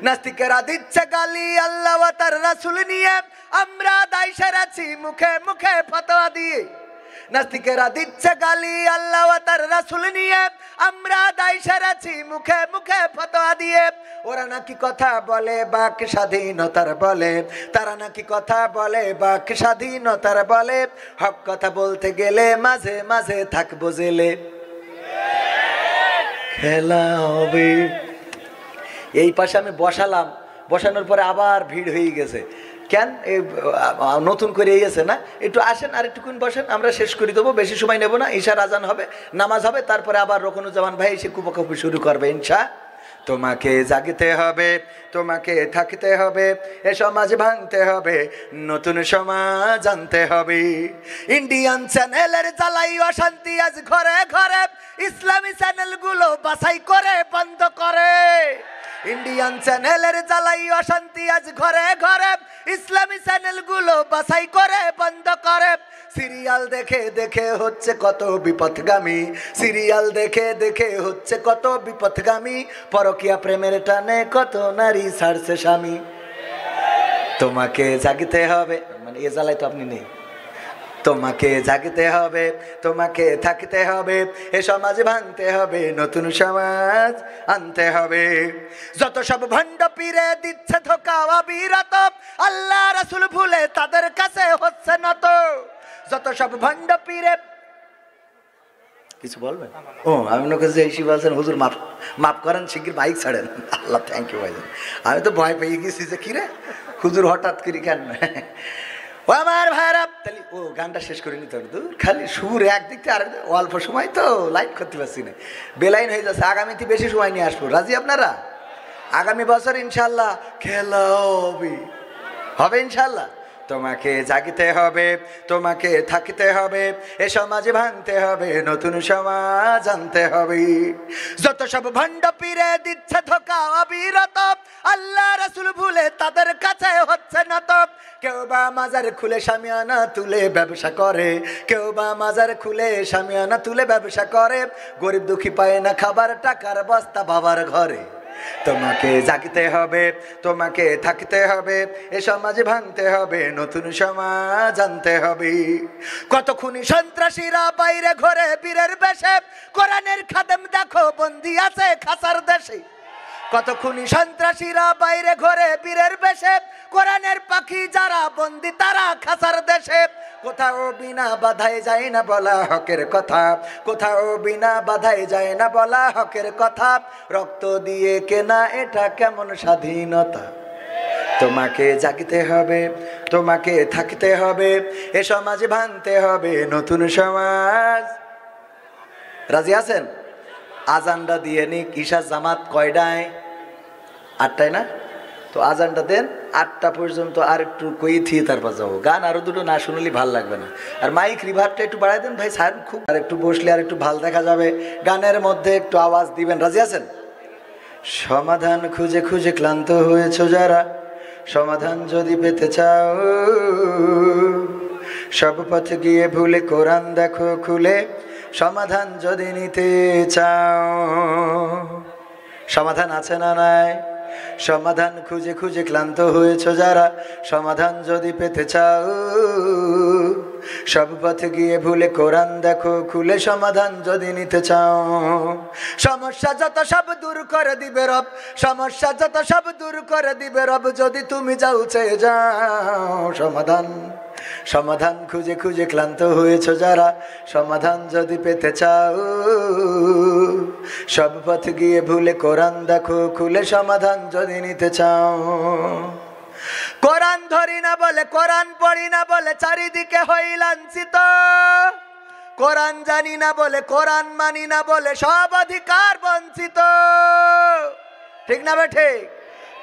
নাস্তিকেরা দিচ্ছে গালি আল্লাহ ও তার রাসূল নিয়ে, আমরা দায় সেরেছি মুখে মুখে ফতোয়া দিয়ে। নাস্তিকেরা দিচ্ছে গালি আল্লাহ ও তার রাসূল নিয়ে, আমরা দায় সেরেছি মুখে মুখে ফতোয়া দিয়ে। ওরা নাকি কথা বলে বাক স্বাধীনতার বলে, তারা নাকি কথা বলে বাক স্বাধীনতার বলে। হক কথা বলতে গেলে মাঝে মাঝে থাকবো জেলে, খেলা হবে। এই পাশে আমি বসালাম, বসানোর পরে আবার ভিড় হয়ে গেছে। কেন এই নতুন করে এসে না, একটু আসেন আর একটুক্ষণ বসেন, আমরা শেষ করে দেবো, বেশি সময় নেব না। ঈশার আজান হবে, নামাজ হবে, তারপরে আবার রকনুজ্জামান ভাই এসে কুপাকুপি শুরু করবে ইনশা। তোমাকে জাগতে হবে, তোমাকে থাকতে হবে, এ সমাজ ভাঙতে হবে, নতুন সমাজ আনতে হবে। ইন্ডিয়ান চ্যানেলের জ্বালাই অশান্তি আজ ঘরে ঘরে, ইসলামী চ্যানেলগুলো বাছাই করে বন্ধ করে। ইন্ডিয়ান চ্যানেলের জ্বালাই অশান্তি আজ ঘরে ঘরে, ইসলামী চ্যানেলগুলো বাছাই করে বন্ধ করে। সিরিয়াল দেখে দেখে হচ্ছে কত বিপথগামী, সিরিয়াল দেখে দেখে হচ্ছে কত বিপথগামী। পরকীয়া প্রেমের টানে কত নারী ছাড়ছে স্বামী। তোমাকে জাগতে হবে, মানে এ জ্বালায় তো আপনি নেই। তোমাকে জাগতে হবে, তোমাকে থাকতে হবে, এ সমাজ ভাঙতে হবে, নতুন সমাজ আনতে হবে। যত সব ভণ্ড পীরে দিচ্ছে ধোকা অবিরত, আল্লাহ রাসূল ভুলে তাদের কাছে হচ্ছে নত। যত সব ভণ্ড পীরে, কিছু বলবেন? ও আমি মনে করছি এই শিব আছেন, হুজুর মাফ করেন, শিগগির বাইক ছাড়েন। আল্লাহ থ্যাংক ইউ ভাই। আমি তো ভয় পেয়ে গেছি যে কিরে হুজুর হঠাৎ করে কেন। ও আমার ভাইরা, তাহলে ও গানটা শেষ করে নিতে হবে। খালি সুর একদিক থেকে আরেক, অল্প সময় তো লাইট করতে পারছি না, বেলাইন হয়ে যাচ্ছে। আগামীতে বেশি সময় নিয়ে আসবো, রাজি আপনারা? আগামী বছর ইনশাল্লাহ খেলা হবে, হবে ইনশাল্লাহ। তোমাকে জাগতে হবে, তোমাকে থাকতে হবে, এ সমাজ ভাঙতে হবে, নতুন সমাজ আনতে হবে। যত সব ভণ্ড পীরে দিচ্ছে ধোকা অবিরত, আল্লাহ রাসূল ভুলে তাদের কাছে হচ্ছে নত। কেউ বা মাজার খুলে শামিয়ানা তুলে ব্যবসা করে, কেউ বা মাজার খুলে শামিয়ানা তুলে ব্যবসা করে। গরিব দুঃখী পায় না খাবার, টাকার বস্তা বাবার ঘরে। তোমাকে জাগতে হবে, তোমাকে থাকতে হবে, এ সমাজ ভাঙতে হবে, নতুন সমাজ আনতে হবে। কত খুনি সন্ত্রাসীরা বাইরে ঘরে বীরের বেশে, কোরআনের খাদেম দেখো বন্দি আছে খাসার দেশে। কত খুনি সন্ত্রাসীরা বাইরে ঘরে বীরের বেশে, কোরআনের পাখি যারা বন্দি তারা খাসার দেশে। কোথাও বিনা বাধায় যায় না বলা হকের কথা, কোথাও বিনা বাধায় যায় না বলা হকের কথা। রক্ত দিয়ে কেনা এটা কেমন স্বাধীনতা। তোমাকে জাগতে হবে, তোমাকে থাকতে হবে, এ সমাজ ভাঙতে হবে, নতুন সমাজ। রাজি আছেন? আজানটা দিয়ে নিক। ঈশার জামাত কয়টায়? 8টায় না? তো আজানটা দেন 8টা পর্যন্ত, আর একটু কই থিয়ে তারপর যাবো। গান আরো দুটো না শুনলে ভাল লাগবে না। আর মাইক রিভারটা একটু বাড়াই দেন ভাই, সাহেব খুব আর একটু বসলে আর একটু ভাল দেখা যাবে। গানের মধ্যে একটু আওয়াজ দিবেন, রাজি আছেন? সমাধান খুঁজে খুঁজে ক্লান্ত হয়েছ যারা, সমাধান যদি পেতে চাও, সব পথ গিয়ে ভুলে কোরআন দেখো খুলে, সমাধান যদি নিতে চাও। সমাধান আছে না নাই? সমাধান খুঁজে খুঁজে ক্লান্ত হয়েছ যারা, সমাধান যদি পেতে চাও, সব পথ গিয়ে ভুলে কোরআন দেখো খুলে, সমাধান যদি নিতে চাও। সমস্যা যত সব দূর করে দিবে রব, সমস্যা যত সব দূর করে দিবে রব, যদি তুমি যাও চেয়ে যাও। সমাধান সমাধান খুঁজে খুঁজে ক্লান্ত হয়েছ যারা, সমাধান যদি পেতে চাও। সব পথ গিয়ে ভুলে কোরআন দেখো খুলে, সমাধান যদি নিতে চাও। কোরআন ধরি না বলে, কোরআন পড়ি না বলে চারিদিকে হই লাঞ্ছিত। কোরআন জানি না বলে, কোরআন মানি না বলে সব অধিকার বঞ্চিত। ঠিক না বে ঠিক?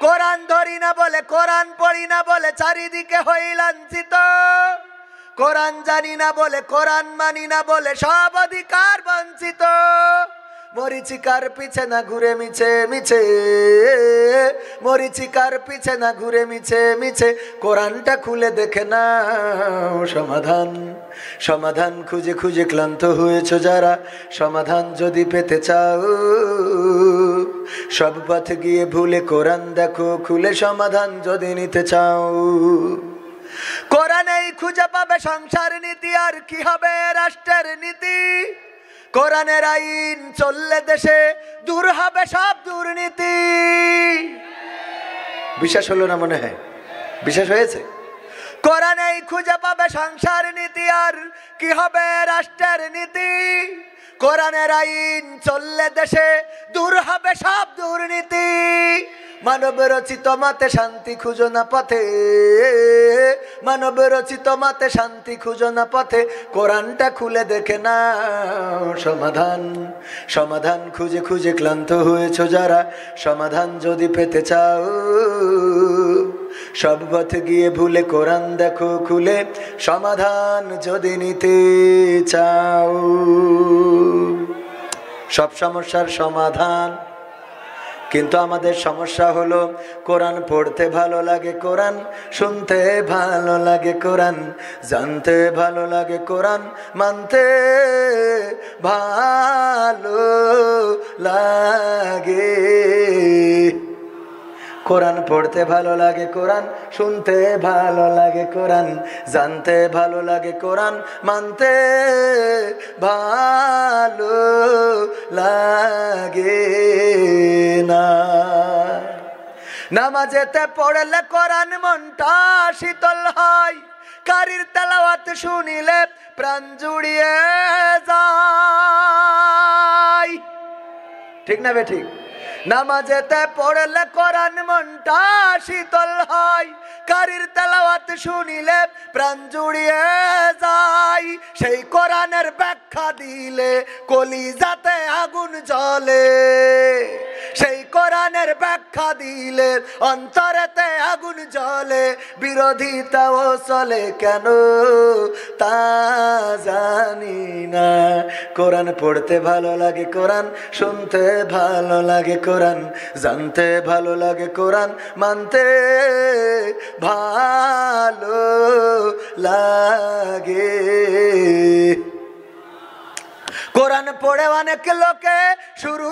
কোরআন ধরি না বলে, কোরআন পড়ি না বলে চারিদিকে হই লাঞ্ছিত। কোরআন জানি না বলে, কোরআন মানি না বলে সব অধিকার বঞ্চিত। মরিচিকার পিছে না ঘুরে মিছে মিছে, মরিচিকার পিছে না ঘুরে মিছে মিছে, কোরআনটা খুলে দেখে নাও। সমাধান সমাধান খুঁজে খুঁজে ক্লান্ত হয়েছ যারা, সমাধান যদি পেতে চাও। সব পথ গিয়ে ভুলে কোরআন দেখো খুলে, সমাধান যদি নিতে চাও। কোরআনেই খুঁজে পাবে সংসার নীতি, আর কি হবে রাষ্ট্রের নীতি। কোরআনের আইন চললে দেশে দূর হবে সব দুর্নীতি। বিশ্বাস হলো না মনে হয়? বিশ্বাস হয়েছে? কোরআনেই খুঁজে পাবে সংসার নীতি, আর কি হবে রাষ্ট্রের নীতি। কোরআনের আইন চললে দেশে দূর হবে সব দুর্নীতি। মানব রচিত মতে শান্তি খুঁজো না পথে, মানব রচিত মতে শান্তি খুঁজো না পথে, কোরআনটা খুলে দেখে নাও। সমাধান সমাধান খুঁজে খুঁজে ক্লান্ত হয়েছ যারা, সমাধান যদি পেতে চাও। সব পথে গিয়ে ভুলে কোরআন দেখো খুলে, সমাধান যদি নিতে চাও। সব সমস্যার সমাধান, কিন্তু আমাদের সমস্যা হলো কোরআন পড়তে ভালো লাগে, কোরআন শুনতে ভালো লাগে, কোরআন জানতে ভালো লাগে, কোরআন মানতে ভালো লাগে। কোরআন পড়তে ভালো লাগে, কোরআন শুনতে ভালো লাগে, কোরআন জানতে ভালো লাগে, কোরআন মানতে ভালো লাগে না। নামাজেতে পড়লে কোরআন মনটা শীতল হয়, কারির তেলাওয়াত শুনিলে প্রাণ জুড়িয়ে যায়। ঠিক না বে ঠিক? নামাজেতে পড়লে কোরআন মনটা শীতল হয়, কারির তেলাওয়াত শুনিলে প্রাণ জুড়িয়ে যায়। সেই কোরআনের ব্যাখ্যা দিলে কলিজাতে আগুন জ্বলে, সেই কোরআনের ব্যাখ্যা দিলে অন্তরেতে আগুন জ্বলে। বিরোধিতাও চলে কেন তা জানি না। কোরআন পড়তে ভালো লাগে, কোরআন শুনতে ভালো লাগে, কোরআন জানতে ভালো লাগে, কোরআন মানতে ভালো লাগে। কোরআন পড়ে অনেক লোকে শুরু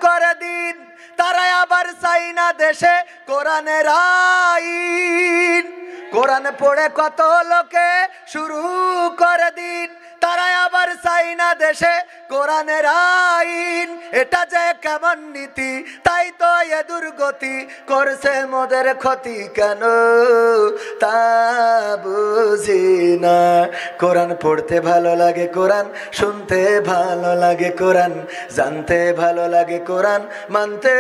করে দিন, তারা আবার চাই না দেশে কোরআনের আইন। কোরআন পড়ে কত লোকে শুরু করে দিন, তারা আবার চাই না দেশে কোরআনের আইন। এটা যে কেমন নীতি, তাই তো এ দুর্গতি, করছে মোদের ক্ষতি কেন তা বুঝি না। কোরআন পড়তে ভালো লাগে, কোরআন শুনতে ভালো লাগে, কোরআন জানতে ভালো লাগে, কোরআন মানতে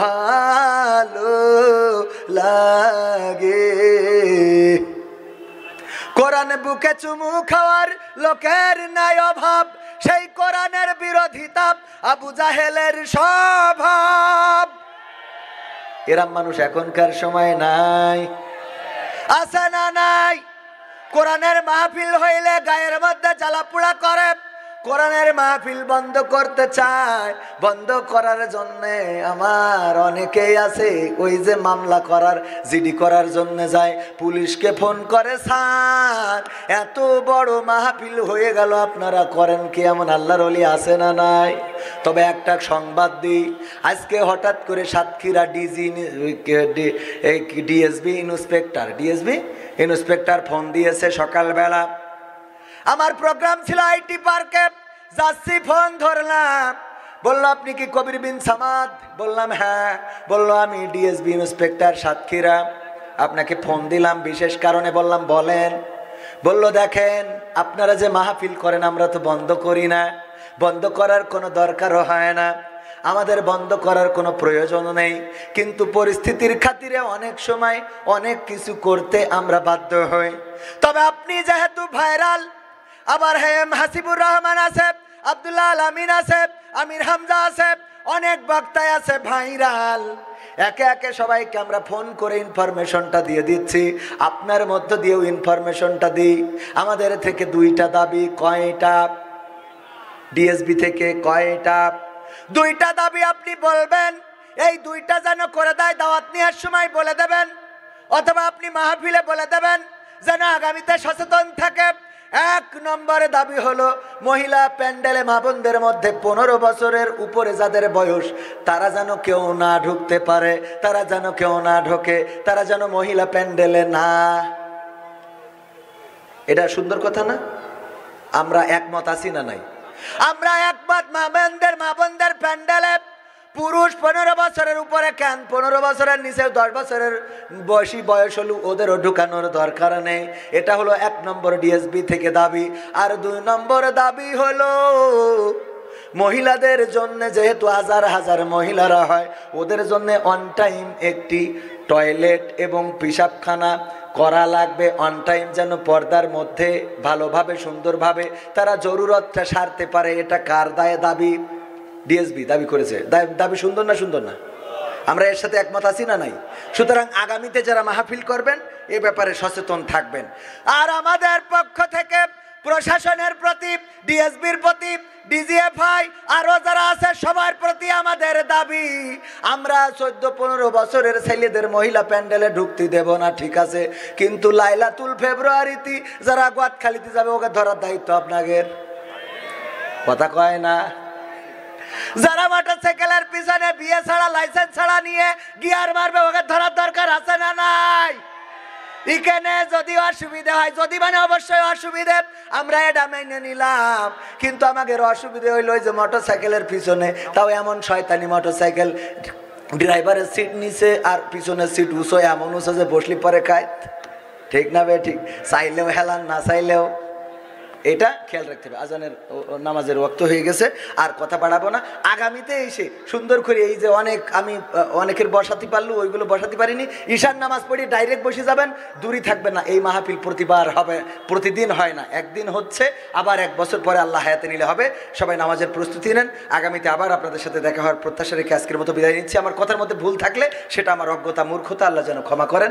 ভালো লাগে। কোরআন বুকে চুমু খাওয়ার লোকের নাই অভাব, সেই কোরআনের বিরোধিতা আবু জাহেলের স্বভাব। এরম মানুষ এখনকার সময় নাই, আছে না নাই? কোরআনের মাহফিল হইলে গায়ের মধ্যে জ্বালাপোড়া করে, কোরআনের মাহফিল বন্ধ করতে চায়, বন্ধ করার জন্য আমার অনেকেই আছে ওই যে মামলা করার জিডি করার জন্য যায়, পুলিশকে ফোন করে, স্যার এত বড় মাহফিল হয়ে গেল আপনারা করেন কি? এমন আল্লাহর ওলি আছে না নাই? তবে একটা সংবাদ দিই, আজকে হঠাৎ করে সাতক্ষীরা ডিএসবি ইন্সপেক্টর ফোন দিয়েছে সকালবেলা। আমার প্রোগ্রাম ছিল আইটি পার্কে, যাচ্ছি, ফোন ধরলাম, বললো আপনি কি কবির বিন সামাদ? বললাম হ্যাঁ। বললো আমি ডিএসবি ইন্সপেক্টর সাতক্ষীরা, আপনাকে ফোন দিলাম বিশেষ কারণে। বললাম বলেন। বললো দেখেন আপনারা যে মাহফিল করেন আমরা তো বন্ধ করি না, বন্ধ করার কোনো দরকারও হয় না, আমাদের বন্ধ করার কোনো প্রয়োজন নেই, কিন্তু পরিস্থিতির খাতিরে অনেক সময় অনেক কিছু করতে আমরা বাধ্য হই। তবে আপনি যেহেতু ভাইরাল, আবার হাসিবুর রহমান আছে, আব্দুল্লাহ আল আমিন আছে, আমির হামজা আছে, অনেক বক্তায় আছে ভাইরাল, একে একে সবাইকে আমরা ফোন করে ইনফরমেশনটা দিয়ে দিচ্ছি। আপনার মধ্য দিয়েও ইনফরমেশনটা দিই। আমাদের থেকে দুইটা দাবি। কয়টা? ডিএসবি থেকে কয়টা? দুইটা দাবি আপনি বলবেন, এই দুইটা যেন করে দেয়, দাওয়াত নেওয়ার সময় বলে দেবেন, অথবা আপনি মাহফিলে বলে দেবেন, যেন আগামীতে সচেতন থাকে। এক নম্বরে দাবি হলো মহিলা প্যান্ডেলে মা বোনদের মধ্যে 15 বছরের উপরে যাদের বয়স, তারা যেন কেউ না ঢুকতে পারে, তারা যেন কেউ না ঢোকে, তারা যেন মহিলা প্যান্ডেলে না। এটা সুন্দর কথা না? আমরা একমত আছি না নাই? আমরা একমত। মা বোনদের প্যান্ডেলে পুরুষ 15 বছরের উপরে কেন, 15 বছরের নিচে 10 বছরের বয়স হলো ওদেরও ঢুকানোর দরকার নেই। এটা হলো 1 নম্বর ডিএসবি থেকে দাবি। আর 2 নম্বর দাবি হলো মহিলাদের জন্য, যেহেতু হাজার হাজার মহিলারা হয়, ওদের জন্য অন টাইম একটি টয়লেট এবং পেশাবখানা করা লাগবে। অন টাইম যেন পর্দার মধ্যে ভালোভাবে সুন্দরভাবে তারা জরুরতটা সারতে পারে। এটা কার দাবি? ডিএসবি দাবি করেছে। দাবি সুন্দর না? সুন্দর না? আমরা এর সাথে একমত আছি না নাই? সুতরাং আগামীতে যারা মাহফিল করবেন এ ব্যাপারে সচেতন থাকবেন। আর আমাদের পক্ষ থেকে প্রশাসনের প্রতি, ডিএসবির প্রতি, ডিজিএফআই আরো যারা আছে সবার প্রতি আমাদের দাবি, আমরা 14-15 বছরের ছেলেদের মহিলা প্যান্ডেলে ঢুকতে দেব না, ঠিক আছে, কিন্তু লাইলাতুল ফেব্রুয়ারিতে যারা গোয়াতখালিতে যাবে ওকে ধরার দায়িত্ব আপনাদের। কথা কয় না? যারা মোটরসাইকেলের পিছনে বিয়ে ছাড়া লাইসেন্স ছাড়া নিয়ে গিয়ার মারবে ওকে ধরার দরকার আছে না নাই? এখানে যদি অসুবিধা হয়, যদি মানে অবশ্যই অসুবিধে, আমরা এটা মেনে নিলাম, কিন্তু আমাদের অসুবিধা হইলো যে মোটরসাইকেলের পিছনে, তাও এমন শয়তানি মোটরসাইকেল, ড্রাইভারের সিট নিচে আর পিছনের সিট উঁচু, এমন উঁচু যে বসলি পরে খায়। ঠিক না বে? ঠিক। চাইলেও হেলান, না চাইলেও। এটা খেয়াল রাখতে হবে। আজানের নামাজের ওয়াক্ত হয়ে গেছে, আর কথা বাড়াবো না। আগামীতে এসে সুন্দর করে এই যে আমি অনেকের বসাতে পারলো, ওইগুলো বসাতে পারিনি, ঈশান নামাজ পড়ে ডাইরেক্ট বসে যাবেন, দূরই থাকবেন না। এই মাহফিল প্রতিবার হবে, প্রতিদিন হয় না, একদিন হচ্ছে, আবার 1 বছর পরে আল্লাহ হায়াতে নিলে হবে। সবাই নামাজের প্রস্তুতি নেন। আগামীতে আবার আপনাদের সাথে দেখা হওয়ার প্রত্যাশা রেখে আজকের মতো বিদায় নিচ্ছি। আমার কথার মধ্যে ভুল থাকলে সেটা আমার অজ্ঞতা, মূর্খতা, আল্লাহ যেন ক্ষমা করেন।